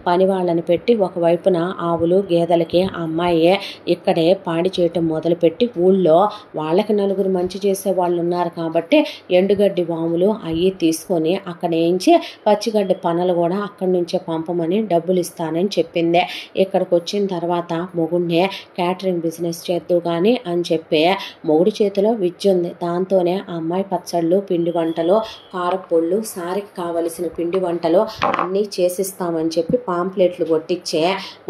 పని వాళ్ళని పెట్టి ఒకవైపున ఆవులు గేదెలకి ఆ అమ్మాయి ఇక్కడే పాడి చేయటం మొదలుపెట్టి ఊళ్ళో వాళ్ళకి 4 మంచి చేసే వాళ్ళు ఉన్నారు కాబట్టి ఎండుగడ్డి వాములు అవి తీసుకొని అక్కడ వేయించి పచ్చిగడ్డి పనులు కూడా అక్కడి నుంచే పంపమని డబ్బులు ఇస్తానని చెప్పింది. ఇక్కడికి వచ్చిన తర్వాత మొగుడిని క్యాటరింగ్ బిజినెస్ చేద్దు కానీ అని చెప్పి మొగుడి చేతిలో విద్య ఉంది. దాంతోనే ఆ అమ్మాయి పచ్చళ్ళు, పిండి వంటలు, కారపొళ్ళు, సారికి కావలసిన పిండి వంటలు అన్నీ చేసిస్తామని చెప్పి పాంప్లెట్లు కొట్టించే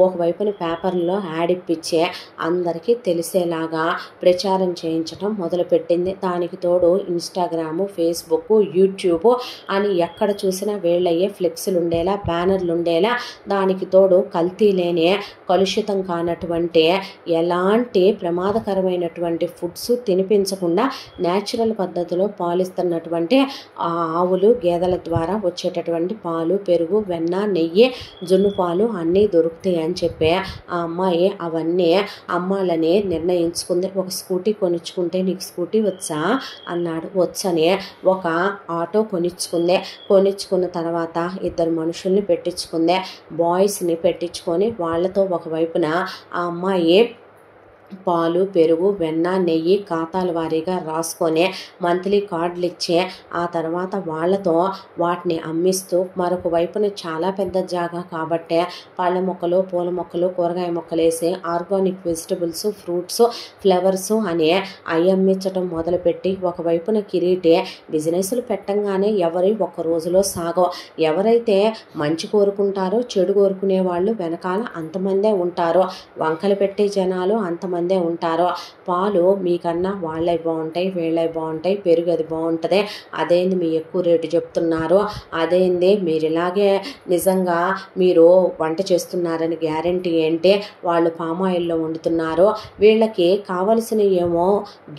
ఒకవైపున పేపర్లో యాడ్ ఇప్పించే అందరికీ తెలిసేలాగా ప్రచారం ప్రచారం చేయించడం మొదలుపెట్టింది. దానికి తోడు ఇన్స్టాగ్రాము, ఫేస్బుక్, యూట్యూబ్ అని ఎక్కడ చూసినా వీళ్ళయ్యే ఫ్లెక్స్లు ఉండేలా, బ్యానర్లు ఉండేలా, దానికి తోడు కల్తీ లేని, కలుషితం కానటువంటి, ఎలాంటి ప్రమాదకరమైనటువంటి ఫుడ్స్ తినిపించకుండా న్యాచురల్ పద్ధతిలో పాలిస్తున్నటువంటి ఆవులు, గేదెల ద్వారా వచ్చేటటువంటి పాలు, పెరుగు, వెన్న, నెయ్యి, జున్ను పాలు అన్నీ దొరుకుతాయి అని చెప్పి ఆ అమ్మాయి అవన్నీ అమ్మాలని నిర్ణయించుకుంది. ఒక స్కూటీ కొనుక్కుంటే నీకు స్కూటీ వచ్చా అన్నాడు. వచ్చని ఒక ఆటో కొనుక్కున్న తర్వాత 2 మనుషుల్ని పెట్టించుకుంది. బాయ్స్ని పెట్టించుకొని వాళ్ళతో ఒకవైపున ఆ అమ్మాయి పాలు, పెరుగు, వెన్న, నెయ్యి ఖాతాల వారీగా రాసుకొని మంత్లీ కార్డులు ఇచ్చి ఆ తర్వాత వాళ్ళతో వాటిని అమ్మిస్తూ, మరొక వైపున చాలా పెద్ద జాగా కాబట్టి పళ్ళ మొక్కలు, పూల మొక్కలు, కూరగాయ మొక్కలు వేసి ఆర్గానిక్ వెజిటబుల్స్, ఫ్రూట్స్, ఫ్లవర్స్ అని అవి అమ్మించడం మొదలుపెట్టి ఒకవైపున కిరీటి బిజినెస్లు పెట్టంగానే ఎవరి ఒక్క రోజులో సాగో. ఎవరైతే మంచి కోరుకుంటారో చెడు కోరుకునే వాళ్ళు వెనకాల అంతమందే ఉంటారో, వంకలు పెట్టే జనాలు అంతమంది ఉంటారో. పాలు మీకన్నా వాళ్ళే బాగుంటాయి, వీళ్ళే బాగుంటాయి, పెరుగు అది బాగుంటుంది, అదేంది మీ ఎక్కువ రేటు చెప్తున్నారు, అదేంది మీరు ఇలాగే నిజంగా మీరు వంట చేస్తున్నారని గ్యారంటీ ఏంటి, వాళ్ళు పామాయిల్లో వండుతున్నారు, వీళ్ళకి కావలసిన ఏమో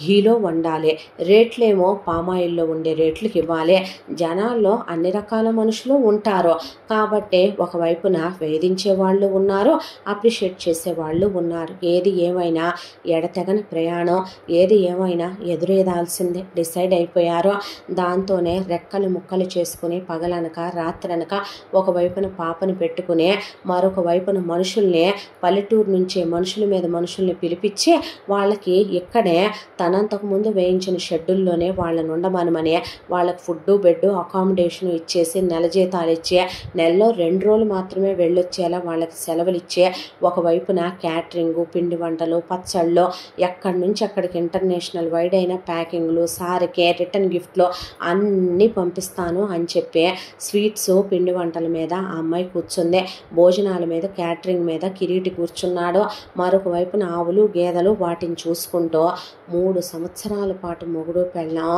ఘీలో వండాలి, రేట్లేమో పామాయిల్లో ఉండే రేట్లకి ఇవ్వాలి. జనాల్లో అన్ని రకాల మనుషులు ఉంటారు కాబట్టి ఒకవైపున వేధించే వాళ్ళు ఉన్నారు, అప్రిషియేట్ చేసే వాళ్ళు ఉన్నారు. ఏది ఏమైనా ఎడతెగని ప్రయాణం, ఏది ఏమైనా ఎదురేదాల్సిందే డిసైడ్ అయిపోయారో. దాంతోనే రెక్కలు ముక్కలు చేసుకుని పగలనక రాత్రనక ఒకవైపున పాపను పెట్టుకుని మరొక వైపున మనుషుల్ని, పల్లెటూరు నుంచి మనుషుల మీద మనుషుల్ని పిలిపించి వాళ్ళకి ఇక్కడే తనంతకు ముందు వేయించిన షెడ్యూల్లోనే వాళ్ళని ఉండమనమని వాళ్ళకి ఫుడ్డు, బెడ్డు, అకామిడేషన్ ఇచ్చేసి నెల జీతాలు ఇచ్చి నెలలో 2 రోజులు మాత్రమే వెళ్ళొచ్చేలా వాళ్ళకి సెలవులు ఇచ్చి ఒకవైపున క్యాటరింగు, పిండి వంటలు, పచ్చళ్ళు, ఎక్కడి నుంచి అక్కడికి ఇంటర్నేషనల్ వైడ్ అయిన ప్యాకింగ్లు, సారికి రిటర్న్ గిఫ్ట్లు అన్నీ పంపిస్తాను అని చెప్పి స్వీట్స్, పిండి వంటల మీద ఆ అమ్మాయి కూర్చుంది. భోజనాల మీద, క్యాటరింగ్ మీద కిరీటి కూర్చున్నాడు. మరొక వైపున ఆవులు, గేదెలు వాటిని చూసుకుంటూ 3 సంవత్సరాల పాటు మొగుడు పెళ్ళాం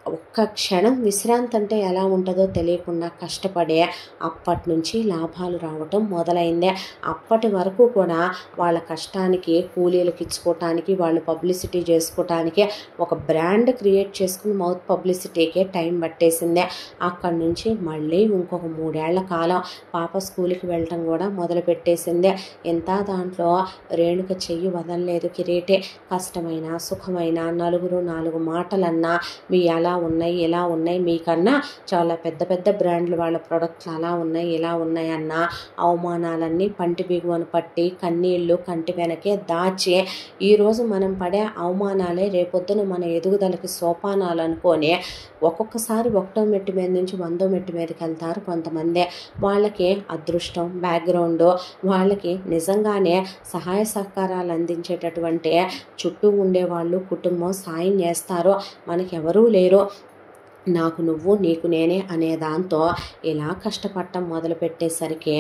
ఒక్క క్షణం విశ్రాంతి అంటే ఎలా ఉంటుందో తెలియకుండా కష్టపడే అప్పటి నుంచి లాభాలు రావటం మొదలైందే. అప్పటి వరకు కూడా వాళ్ళ కష్టానికి, కూలీలకు ఇచ్చుకోవటానికి, వాళ్ళు పబ్లిసిటీ చేసుకోవటానికి ఒక బ్రాండ్ క్రియేట్ చేసుకుని మౌత్ పబ్లిసిటీకే టైం పట్టేసిందే. అక్కడి నుంచి మళ్ళీ ఇంకొక 3 ఏళ్ల కాలం పాప స్కూల్కి వెళ్ళటం కూడా మొదలుపెట్టేసిందే. ఇంత దాంట్లో రేణుక చెయ్యి వదలలేదు కిరీటి. కష్టమైన, సుఖమైన, నలుగురు 4 మాటలన్నా మీ ఎలా ఉన్నాయి, ఇలా ఉన్నాయి, మీకన్నా చాలా పెద్ద పెద్ద బ్రాండ్లు వాళ్ళ ప్రొడక్ట్లు అలా ఉన్నాయి, ఇలా ఉన్నాయి అన్న అవమానాలన్నీ పంటి బిగువను పట్టి కన్నీళ్ళు కంటి వెనకే దాచి ఈరోజు మనం పడే అవమానాలే రేపొద్దున మన ఎదుగుదలకి సోపానాలు అనుకొని ఒక్కొక్కసారి 1వ మెట్టు మీద నుంచి 100వ మెట్టు మీదకి వెళ్తారు కొంతమంది. వాళ్ళకి అదృష్టం, బ్యాక్గ్రౌండ్, వాళ్ళకి నిజంగానే సహాయ సహకారాలు అందించేటటువంటి చుట్టూ ఉండేవాళ్ళు, కుటుంబం సాయం చేస్తారు. మనకి ఎవరూ లేరు, నాకు నువ్వు, నీకు నేనే అనే దాంతో ఇలా కష్టపడటం మొదలుపెట్టేసరికి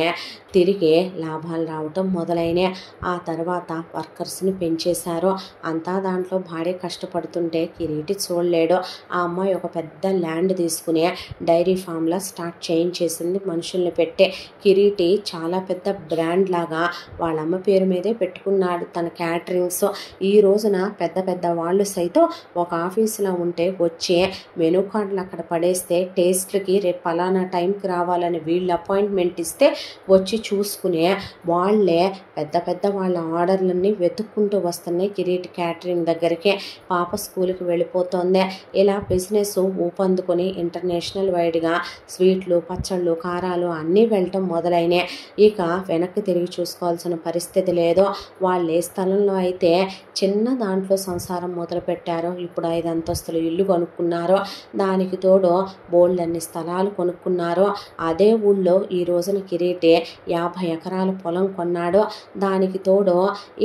తిరిగి లాభాలు రావటం మొదలైనాయి. ఆ తర్వాత వర్కర్స్ని పెంచేశారు. అంతా దాంట్లో భార్య కష్టపడుతుంటే కిరీటి చూడలేడు. ఆ అమ్మాయి ఒక పెద్ద ల్యాండ్ తీసుకుని డైరీ ఫామ్లా స్టార్ట్ చేయించేసింది మనుషుల్ని పెట్టి. కిరీటి చాలా పెద్ద బ్రాండ్ లాగా వాళ్ళమ్మ పేరు మీదే పెట్టుకున్నాడు తన క్యాటరింగ్స్. ఈ రోజున పెద్ద పెద్ద వాళ్ళు సైతం ఒక ఆఫీసులో ఉంటే వచ్చి మెనూ కార్డులు అక్కడ పడేస్తే టేస్ట్లకి రేపు పలానా టైంకి రావాలని వీళ్ళు అపాయింట్మెంట్ ఇస్తే వచ్చి చూసుకునే వాళ్ళే పెద్ద పెద్ద వాళ్ళ ఆర్డర్లన్నీ వెతుక్కుంటూ వస్తున్నాయి కిరీటి క్యాటరింగ్ దగ్గరికి. పాప స్కూల్కి వెళ్ళిపోతుంది. ఇలా బిజినెస్ ఊపందుకొని ఇంటర్నేషనల్ వైడ్గా స్వీట్లు, పచ్చళ్ళు, కారాలు అన్నీ వెళ్ళటం మొదలైనాయి. ఇక వెనక్కి తిరిగి చూసుకోవాల్సిన పరిస్థితి లేదు. వాళ్ళు ఏ స్థలంలో అయితే చిన్న దాంట్లో సంసారం మొదలు పెట్టారో ఇప్పుడు 5 అంతస్తులు ఇల్లు కొనుక్కున్నారో దానికి దానికి తోడు బోల్డన్ని స్థలాలు కొనుక్కున్నారు. అదే ఊళ్ళో ఈ రోజున కిరీటి 50 ఎకరాల పొలం కొన్నాడు. దానికి తోడు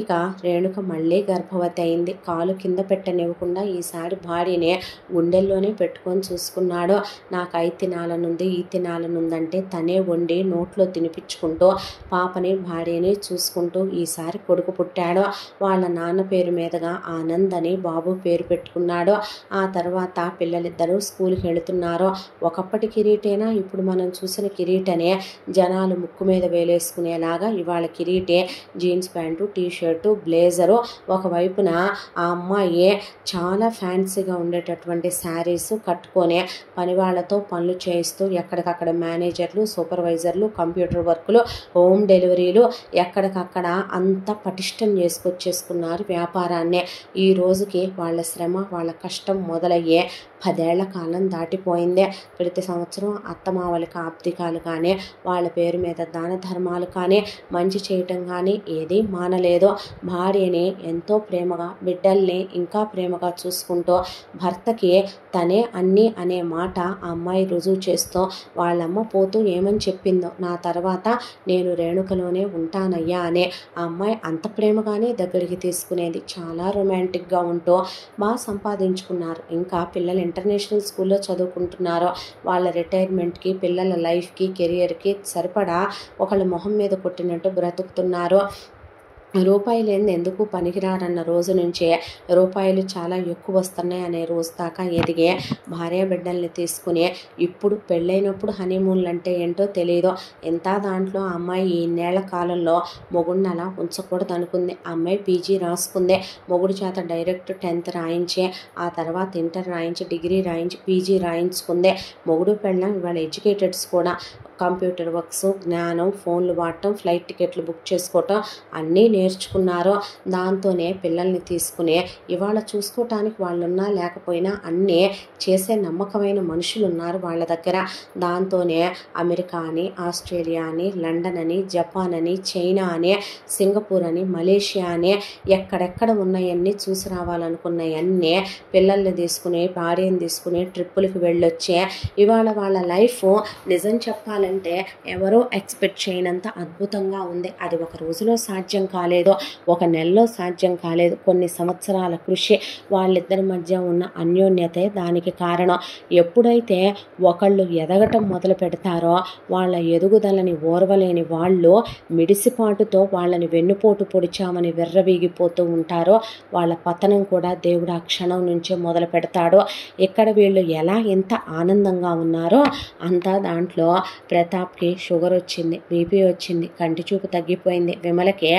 ఇక రేణుక మళ్ళీ గర్భవతి అయింది. కాలు కింద పెట్టనివ్వకుండా ఈసారి భార్యని గుండెల్లోనే పెట్టుకొని చూసుకున్నాడు. నాకు అయి తినాలనుంది, ఈ తినాలనుందంటే తనే వండి నోట్లో తినిపించుకుంటూ పాపని భార్యని చూసుకుంటూ ఈసారి కొడుకు పుట్టాడు. వాళ్ళ నాన్న పేరు మీదుగా ఆనంద్ అని బాబు పేరు పెట్టుకున్నాడు. ఆ తర్వాత పిల్లలిద్దరూ స్కూల్కి వెళుతున్నారు. ఒకప్పటి కిరీటేనా ఇప్పుడు మనం చూసిన కిరీటనే జనాలు ముక్కు మీద వేలేసుకునేలాగా ఇవాళ కిరీటే jeans pant, T shirt, blazer. ఒకవైపున ఆ అమ్మాయి చాలా ఫ్యాన్సీగా ఉండేటటువంటి శారీస్ కట్టుకొని పనివాళ్లతో పనులు చేయిస్తూ ఎక్కడికక్కడ మేనేజర్లు, సూపర్వైజర్లు, కంప్యూటర్ వర్కులు, హోమ్ డెలివరీలు ఎక్కడికక్కడ అంతా పటిష్టం చేసుకొచ్చేసుకున్నారు వ్యాపారాన్నే. ఈ రోజుకి వాళ్ళ శ్రమ, వాళ్ళ కష్టం మొదలయ్యే 10 ఏళ్ల కాలం దాటిపోయిందే. ప్రతి సంవత్సరం అత్తమావలకి ఆప్తికాలు కానీ వాళ్ళ పేరు మీద దాన ధర్మాలు కానీ మంచి చేయటం కానీ ఏదీ మానలేదు. భార్యని ఎంతో ప్రేమగా, బిడ్డల్ని ఇంకా ప్రేమగా చూసుకుంటూ భర్తకి తనే అన్నీ అనే మాట ఆ అమ్మాయి రుజువు చేస్తూ వాళ్ళమ్మ పోతూ ఏమని చెప్పిందో, నా తర్వాత నేను రేణుకలోనే ఉంటానయ్యా అనే ఆ అమ్మాయి అంత ప్రేమగానే దగ్గరికి తీసుకునేది. చాలా రొమాంటిక్గా ఉంటూ బాగా సంపాదించుకున్నారు. ఇంకా పిల్లలు ఇంటర్నేషనల్ స్కూల్లో చదువుకుంటున్నారు. వాళ్ళ రిటైర్మెంట్కి, పిల్లల లైఫ్కి, కెరియర్కి సరిపడా ఒకళ్ళ మొహం మీద కొట్టినట్టు బ్రతుకుతున్నారు. రూపాయలు ఎందుకు పనికిరారన్న రోజు నుంచే రూపాయలు చాలా ఎక్కువ వస్తున్నాయి అనే రోజు దాకా ఎదిగే భార్య బిడ్డల్ని తీసుకుని ఇప్పుడు పెళ్ళైనప్పుడు హనీమూన్లు అంటే ఏంటో తెలియదు. ఎంత దాంట్లో అమ్మాయి ఈ నెల కాలంలో మొగుడిని అలా ఉంచకూడదు అనుకుంది. అమ్మాయి పీజీ రాసుకుంది. మొగుడి చేత డైరెక్ట్ 10th రాయించి ఆ తర్వాత ఇంటర్ రాయించి, డిగ్రీ రాయించి, పీజీ రాయించుకుంది. మొగుడు పెళ్ళం ఇవాళ ఎడ్యుకేటెడ్స్ కూడా. కంప్యూటర్ వర్క్స్, జ్ఞానం, ఫోన్లు వాడటం, ఫ్లైట్ టికెట్లు బుక్ చేసుకోవటం అన్నీ నేర్చుకున్నారు. దాంతోనే పిల్లల్ని తీసుకుని ఇవాళ చూసుకోవటానికి వాళ్ళున్నా లేకపోయినా అన్నీ చేసే నమ్మకమైన మనుషులు ఉన్నారు వాళ్ళ దగ్గర. దాంతోనే అమెరికా అని, ఆస్ట్రేలియా అని, లండన్ అని, జపాన్ అని, చైనా అని, సింగపూర్ అని, మలేషియా అని ఎక్కడెక్కడ ఉన్నాయన్నీ చూసి రావాలనుకున్నాయన్నీ పిల్లల్ని తీసుకుని, భార్యను తీసుకుని ట్రిప్పులకి వెళ్ళొచ్చే ఇవాళ వాళ్ళ లైఫ్ నిజం చెప్పాలంటే ఎవరో ఎక్స్పెక్ట్ చేయనంత అద్భుతంగా ఉంది. అది ఒక రోజులో సాధ్యం కాలేదు, ఒక నెలలో సాధ్యం కాలేదు. కొన్ని సంవత్సరాల కృషి, వాళ్ళిద్దరి మధ్య ఉన్న అన్యోన్యతే దానికి కారణం. ఎప్పుడైతే ఒకళ్ళు ఎదగటం మొదలు పెడతారో వాళ్ళ ఎదుగుదలని ఓర్వలేని వాళ్ళు మిడిసిపాటుతో వాళ్ళని వెన్నుపోటు పొడిచామని విర్రవీగిపోతూ ఉంటారో వాళ్ళ పతనం కూడా దేవుడు ఆ క్షణం నుంచే మొదలు పెడతాడు. ఇక్కడ వీళ్ళు ఎలా ఎంత ఆనందంగా ఉన్నారో అంతా దాంట్లో ప్రతాప్కి షుగర్ వచ్చింది, బీపీ వచ్చింది, కంటి చూపు తగ్గిపోయింది. విమలకి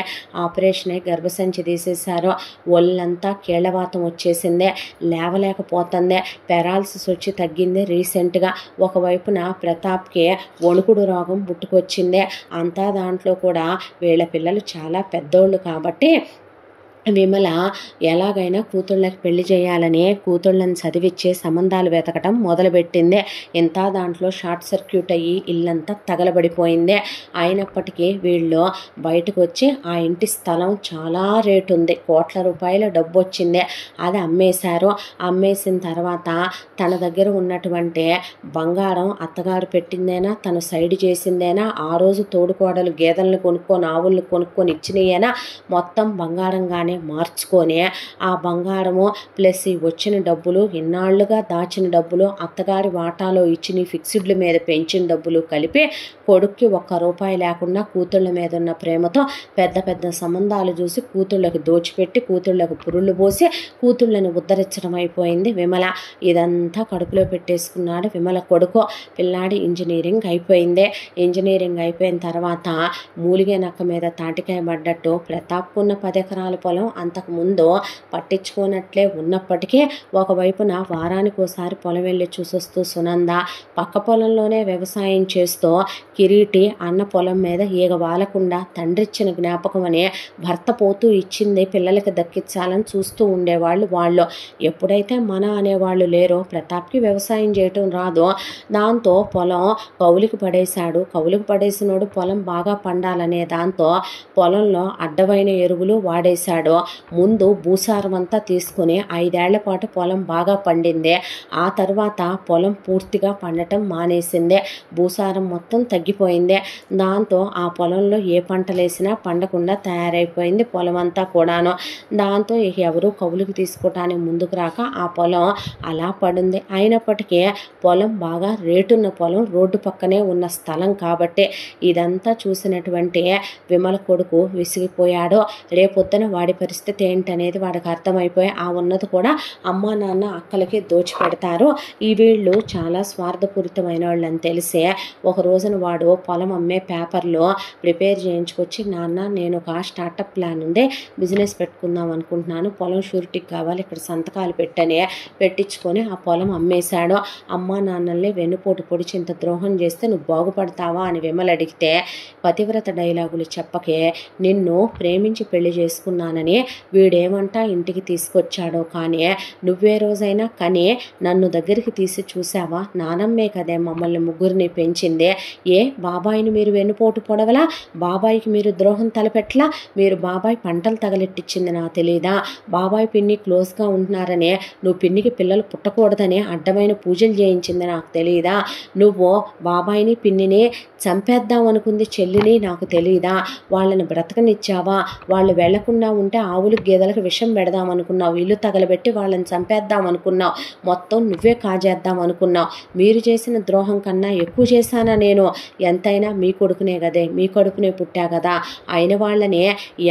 ఆపరేషన్ అయి గర్భసంచి తీసేశారు. ఒళ్ళంతా కీళ్ళవాతం వచ్చేసిందే, లేవలేకపోతుందే, పెరాలసిస్ వచ్చి తగ్గింది రీసెంట్గా. ఒకవైపున ప్రతాప్కి వణుకుడు రోగం పుట్టుకొచ్చిందే. అంతా దాంట్లో కూడా వీళ్ళ పిల్లలు చాలా పెద్దోళ్ళు కాబట్టి విమల ఎలాగైనా కూతుళ్ళకి పెళ్లి చేయాలని కూతుళ్ళని చదివిచ్చే సంబంధాలు వెతకటం మొదలుపెట్టిందే. ఇంత దాంట్లో షార్ట్ సర్క్యూట్ అయ్యి ఇల్లంతా తగలబడిపోయిందే. అయినప్పటికీ వీళ్ళు బయటకు వచ్చి ఆ ఇంటి స్థలం చాలా రేటు ఉంది, కోట్ల రూపాయల డబ్బు వచ్చిందే. అది అమ్మేశారు. అమ్మేసిన తర్వాత తన దగ్గర ఉన్నటువంటి బంగారం అత్తగారు పెట్టిందేనా, తను సైడ్ చేసిందేనా, ఆ రోజు తోడుకోడలు గేదెలను కొనుక్కొని ఆవులను కొనుక్కొని ఇచ్చినయేనా, మొత్తం బంగారంగానే మార్చుకొని ఆ బంగారము ప్లస్ ఈ వచ్చిన డబ్బులు, ఇన్నాళ్లుగా దాచిన డబ్బులు, అత్తగారి వాటాలో ఇచ్చిన ఫిక్స్డ్ల మీద పెంచిన డబ్బులు కలిపి కొడుక్కి ₹1 లేకుండా కూతుళ్ళ మీద ఉన్న ప్రేమతో పెద్ద పెద్ద సంబంధాలు చూసి కూతుళ్ళకి దోచిపెట్టి కూతుళ్ళకు పురుళ్ళు పోసి కూతుళ్ళని ఉద్ధరించడం అయిపోయింది విమల. ఇదంతా కడుపులో పెట్టేసుకున్నాడు విమల కొడుకు. పిల్లాడి ఇంజనీరింగ్ అయిపోయింది. ఇంజనీరింగ్ అయిపోయిన తర్వాత మూలిగే నక్క మీద తాటికాయ పడ్డట్టు ప్రతాప్కున్న 10 ఎకరాల పొలం అంతకుముందు పట్టించుకోనట్లే ఉన్నప్పటికీ ఒకవైపున వారానికి ఒకసారి పొలం వెళ్ళి చూసొస్తూ సునంద, పక్క పొలంలోనే వ్యవసాయం చేస్తూ కిరీటి అన్న పొలం మీద ఈగ వాలకుండా తండ్రిచ్చిన జ్ఞాపకం అని భర్త పోతూ ఇచ్చింది పిల్లలకి దక్కించాలని చూస్తూ ఉండేవాళ్ళు వాళ్ళు. ఎప్పుడైతే మన అనేవాళ్ళు లేరో ప్రతాప్కి వ్యవసాయం చేయటం రాదు. దాంతో పొలం కౌలుకి పడేశాడు. కౌలుకి పడేసినోడు పొలం బాగా పండాలనే దాంతో పొలంలో అడ్డమైన ఎరువులు వాడేశాడు. పొలంలో ముందు భూసారం అంతా తీసుకుని 5 ఏళ్ల పాటు పొలం బాగా పండింది. ఆ తర్వాత పొలం పూర్తిగా పండటం మానేసింది. భూసారం మొత్తం తగ్గిపోయింది. దాంతో ఆ పొలంలో ఏ పంటలు వేసినా పండకుండా తయారైపోయింది పొలం అంతా కూడాను. దాంతో ఎవరు కవులుకి తీసుకోవటానికి ముందుకు రాక ఆ పొలం అలా పడింది. అయినప్పటికీ పొలం బాగా రేటున్న పొలం, రోడ్డు పక్కనే ఉన్న స్థలం కాబట్టి ఇదంతా చూసినటువంటి విమల కొడుకు విసిగిపోయాడు. రేపొద్దున వాడి పరిస్థితి ఏంటనేది వాడికి అర్థమైపోయి ఆ ఉన్నది కూడా అమ్మా నాన్న అక్కలకి దోచిపెడతారు. ఈ వీళ్ళు చాలా స్వార్థపూరితమైన వాళ్ళని తెలిసే ఒక రోజున వాడు పొలం అమ్మే పేపర్లో ప్రిపేర్ చేయించుకొచ్చి, నాన్న నేను ఒక స్టార్టప్ ప్లాన్ ఉంది, బిజినెస్ పెట్టుకుందాం అనుకుంటున్నాను, పొలం షూరిటీకి కావాలి, ఇక్కడ సంతకాలు పెట్టని పెట్టించుకొని ఆ పొలం అమ్మేశాడు. అమ్మా నాన్నల్ని వెన్నుపోటు పొడిచి ఇంత ద్రోహం చేస్తే నువ్వు బాగుపడతావా అని విమల అడిగితే, పతివ్రత డైలాగులు చెప్పకే, నిన్ను ప్రేమించి పెళ్లి చేసుకున్నానని వీడేమంటా ఇంటికి తీసుకొచ్చాడో కానీ నువ్వే రోజైనా కానీ నన్ను దగ్గరికి తీసి చూసావా? నానమ్మే కదే మమ్మల్ని ముగ్గురిని పెంచిందే. ఏ బాబాయిని మీరు వెన్నుపోటు పొడవలా? బాబాయికి మీరు ద్రోహం తలపెట్టలా? మీరు బాబాయ్ పంటలు తగలెట్టించింది నాకు తెలీదా? బాబాయ్ పిన్ని క్లోజ్గా ఉంటున్నారని నువ్వు పిన్నికి పిల్లలు పుట్టకూడదని అడ్డమైన పూజలు చేయించింది నాకు తెలీదా? నువ్వు బాబాయిని పిన్నిని చంపేద్దాం అనుకుంది చెల్లిని నాకు తెలీదా? వాళ్ళని బ్రతకనిచ్చావా? వాళ్ళు వెళ్లకుండా ఉంటే ఆవులకు గేదెలకు విషం పెడదాం అనుకున్నావు, ఇల్లు తగలబెట్టి వాళ్ళని చంపేద్దాం అనుకున్నావు, మొత్తం నువ్వే కాజేద్దాం అనుకున్నావు. మీరు చేసిన ద్రోహం కన్నా ఎక్కువ చేశానా నేను? ఎంతైనా మీ కొడుకునే కదే, మీ కొడుకునే పుట్టా కదా. అయిన వాళ్ళని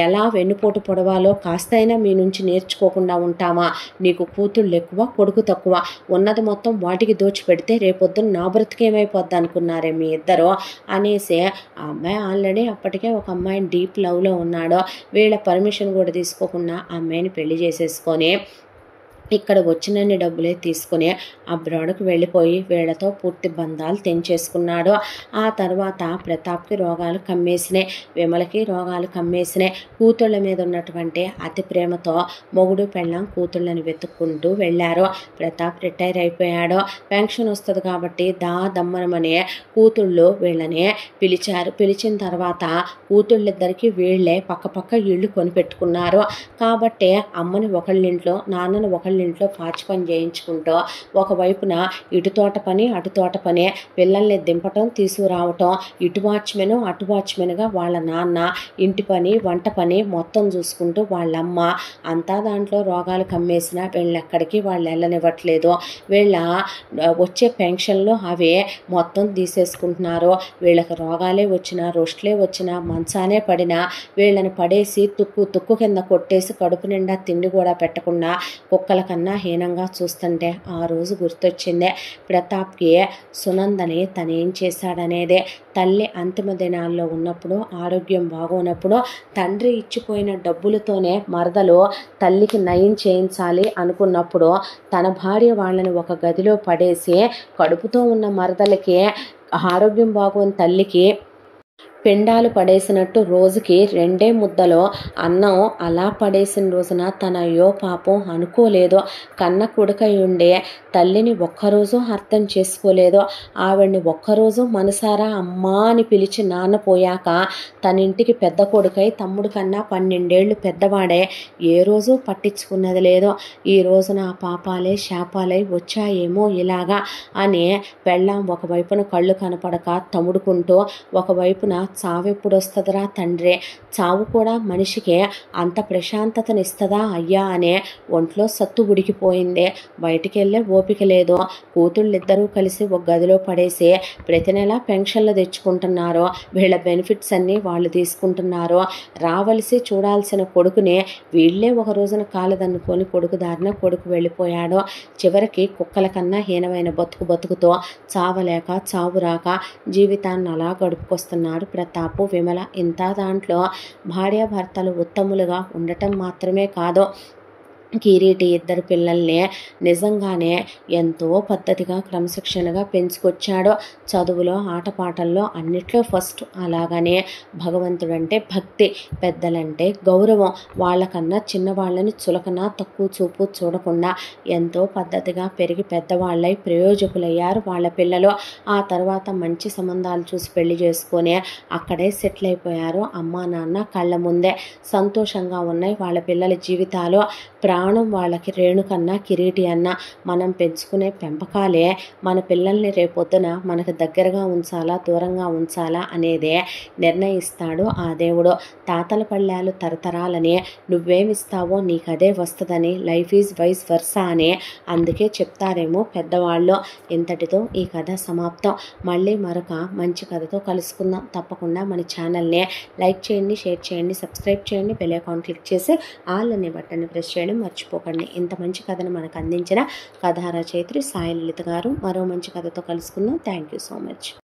ఎలా వెన్నుపోటు పొడవాలో కాస్తైనా మీ నుంచి నేర్చుకోకుండా ఉంటామా? నీకు కూతుళ్ళు ఎక్కువ, కొడుకు తక్కువ, ఉన్నది మొత్తం వాటికి దోచిపెడితే రేపొద్దున నా బ్రతికేమైపోద్ది అనుకున్నారే మీ ఇద్దరు అనేసి ఆ అమ్మాయి ఆల్రెడీ అప్పటికే ఒక అమ్మాయిని డీప్ లవ్లో ఉన్నాడు. వీళ్ళ పర్మిషన్ కూడా తీసుకోకుండా ఆ అమ్మాయిని పెళ్లి చేసేసుకొని ఇక్కడ వచ్చినన్ని డబ్బులే తీసుకుని అబ్రాడ్కి వెళ్ళిపోయి వీళ్లతో పూర్తి బంధాలు తెంచేసుకున్నాడు. ఆ తర్వాత ప్రతాప్కి రోగాలు కమ్మేసినాయి, విమలకి రోగాలు కమ్మేసినాయి. కూతుళ్ళ మీద ఉన్నటువంటి అతి ప్రేమతో మొగుడు పెళ్ళాం కూతుళ్ళని వెతుక్కుంటూ వెళ్ళారు. ప్రతాప్ రిటైర్ అయిపోయాడు. పెన్షన్ వస్తుంది కాబట్టి దమ్మనమనే కూతుళ్ళు వీళ్ళని పిలిచారు. పిలిచిన తర్వాత కూతుళ్ళిద్దరికి వీళ్ళే పక్క ఇళ్ళు కొనిపెట్టుకున్నారు. కాబట్టి అమ్మని ఒకళ్ళింట్లో, నాన్నని ఒకళ్ళింట్లో పాచి పని చేయించుకుంటూ ఒకవైపున ఇటు తోట పని అటు తోట పని, పిల్లల్ని దింపటం తీసుకురావటం, ఇటు వాచ్మెన్ అటు వాచ్మెన్గా వాళ్ళ నాన్న ఇంటి పని వంట పని మొత్తం చూసుకుంటూ వాళ్ళమ్మ అంతా దాంట్లో రోగాలు కమ్మేసిన వీళ్ళెక్కడికి వాళ్ళు వెళ్ళనివ్వట్లేదు. వీళ్ళ వచ్చే పెన్షన్లు అవి మొత్తం తీసేసుకుంటున్నారు. వీళ్ళకి రోగాలే వచ్చినా రోస్ట్లే వచ్చినా మంచానే పడినా వీళ్ళని పడేసి తుక్కు కింద కొట్టేసి కడుపు నిండా తిండి కూడా పెట్టకుండా కుక్కల కన్నా హీనంగా చూస్తుంటే ఆ రోజు గుర్తొచ్చిందే ప్రతాప్కి సునందని తనేం చేశాడనేదే. తల్లి అంతిమ దినాల్లో ఉన్నప్పుడు, ఆరోగ్యం బాగోనప్పుడు తండ్రి ఇచ్చిపోయిన డబ్బులతోనే మరదలు తల్లికి నయం చేయించాలి అనుకున్నప్పుడు తన భార్య వాళ్ళని ఒక గదిలో పడేసి కడుపుతో ఉన్న మరదలకి, ఆరోగ్యం బాగోని తల్లికి పిండాలు పడేసినట్టు రోజుకి 2 ముద్దలో అన్నం అలా పడేసిన రోజున తన అయ్యో పాపం అనుకోలేదు. కన్న కొడుకై ఉండే తల్లిని ఒక్కరోజు అర్థం చేసుకోలేదు. ఆవిడ్ని ఒక్కరోజు మనసారా అమ్మా అని పిలిచి నాన్న పోయాక తన ఇంటికి పెద్ద కొడుకై తమ్ముడు కన్నా 12 ఏళ్ళు పెద్దవాడే ఏ రోజు పట్టించుకున్నది లేదు. ఈ రోజున ఆ పాపాలే శాపాలై వచ్చాయేమో ఇలాగా అని పెళ్ళాం ఒకవైపున కళ్ళు కనపడక తముడుకుంటూ, ఒకవైపున చావెప్పుడు వస్తుందిరా తండ్రి, చావు కూడా మనిషికి అంత ప్రశాంతతనిస్తుందా అయ్యా అనే ఒంట్లో సత్తు ఉడికిపోయింది. బయటికి వెళ్ళే ఓపిక లేదు. కూతుళ్ళిద్దరూ కలిసి ఒక గదిలో పడేసి ప్రతి నెల పెన్షన్లు తెచ్చుకుంటున్నారు. వీళ్ళ బెనిఫిట్స్ అన్నీ వాళ్ళు తీసుకుంటున్నారు. రావలసి చూడాల్సిన కొడుకుని వీళ్ళే ఒక రోజున కాలదన్నుకొని కొడుకు దారిన కొడుకు వెళ్ళిపోయాడు. చివరికి కుక్కల కన్నా హీనమైన బతుకుతో చావలేక చావు రాక జీవితాన్ని అలా గడుపుకొస్తున్నాడు ప్రతాపు, విమల. ఇంత దాంట్లో భార్యాభర్తలు ఉత్తములుగా ఉండటం మాత్రమే కాదు, కిరీటి ఇద్దరు పిల్లల్ని నిజంగానే ఎంతో పద్ధతిగా క్రమశిక్షణగా పెంచుకొచ్చాడో. చదువులో ఆటపాటల్లో అన్నిట్లో ఫస్ట్. అలాగనే భగవంతుడంటే భక్తి, పెద్దలంటే గౌరవం, వాళ్ళకన్నా చిన్నవాళ్ళని చులకన తక్కువ చూపు చూడకుండా ఎంతో పద్ధతిగా పెరిగి పెద్దవాళ్ళై ప్రయోజకులయ్యారు వాళ్ళ పిల్లలు. ఆ తర్వాత మంచి సంబంధాలు చూసి పెళ్లి చేసుకొని అక్కడే సెటిల్ అయిపోయారు. అమ్మా నాన్న కళ్ళ ముందే సంతోషంగా ఉన్నాయి వాళ్ళ పిల్లల జీవితాలు. ప్రాణం వాళ్ళకి రేణుకన్నా కిరీటి అన్న. మనం పెంచుకునే పెంపకాలే మన పిల్లల్ని రేపొద్దున మనకు దగ్గరగా ఉంచాలా దూరంగా ఉంచాలా అనేదే నిర్ణయిస్తాడు ఆ దేవుడు. తాతల పళ్ళాలు తరతరాలని, నువ్వేమిస్తావో నీకదే వస్తుందని, లైఫ్ ఈజ్ వైస్ వర్సా అని అందుకే చెప్తారేమో పెద్దవాళ్ళు. ఇంతటితో ఈ కథ సమాప్తం. మళ్ళీ మరొక మంచి కథతో కలుసుకుందాం. తప్పకుండా మన ఛానల్ని లైక్ చేయండి, షేర్ చేయండి, సబ్స్క్రైబ్ చేయండి, బెల్ ఐకాన్ క్లిక్ చేసి ఆల్ అనే బటన్ని ప్రెస్ చేయడం మర్చిపోకండి. ఇంత మంచి కథను మనకు అందించిన కథా రచయిత్రి సాయి లలిత గారు. మరో మంచి కథతో కలుసుకుందాం. Thank you so much.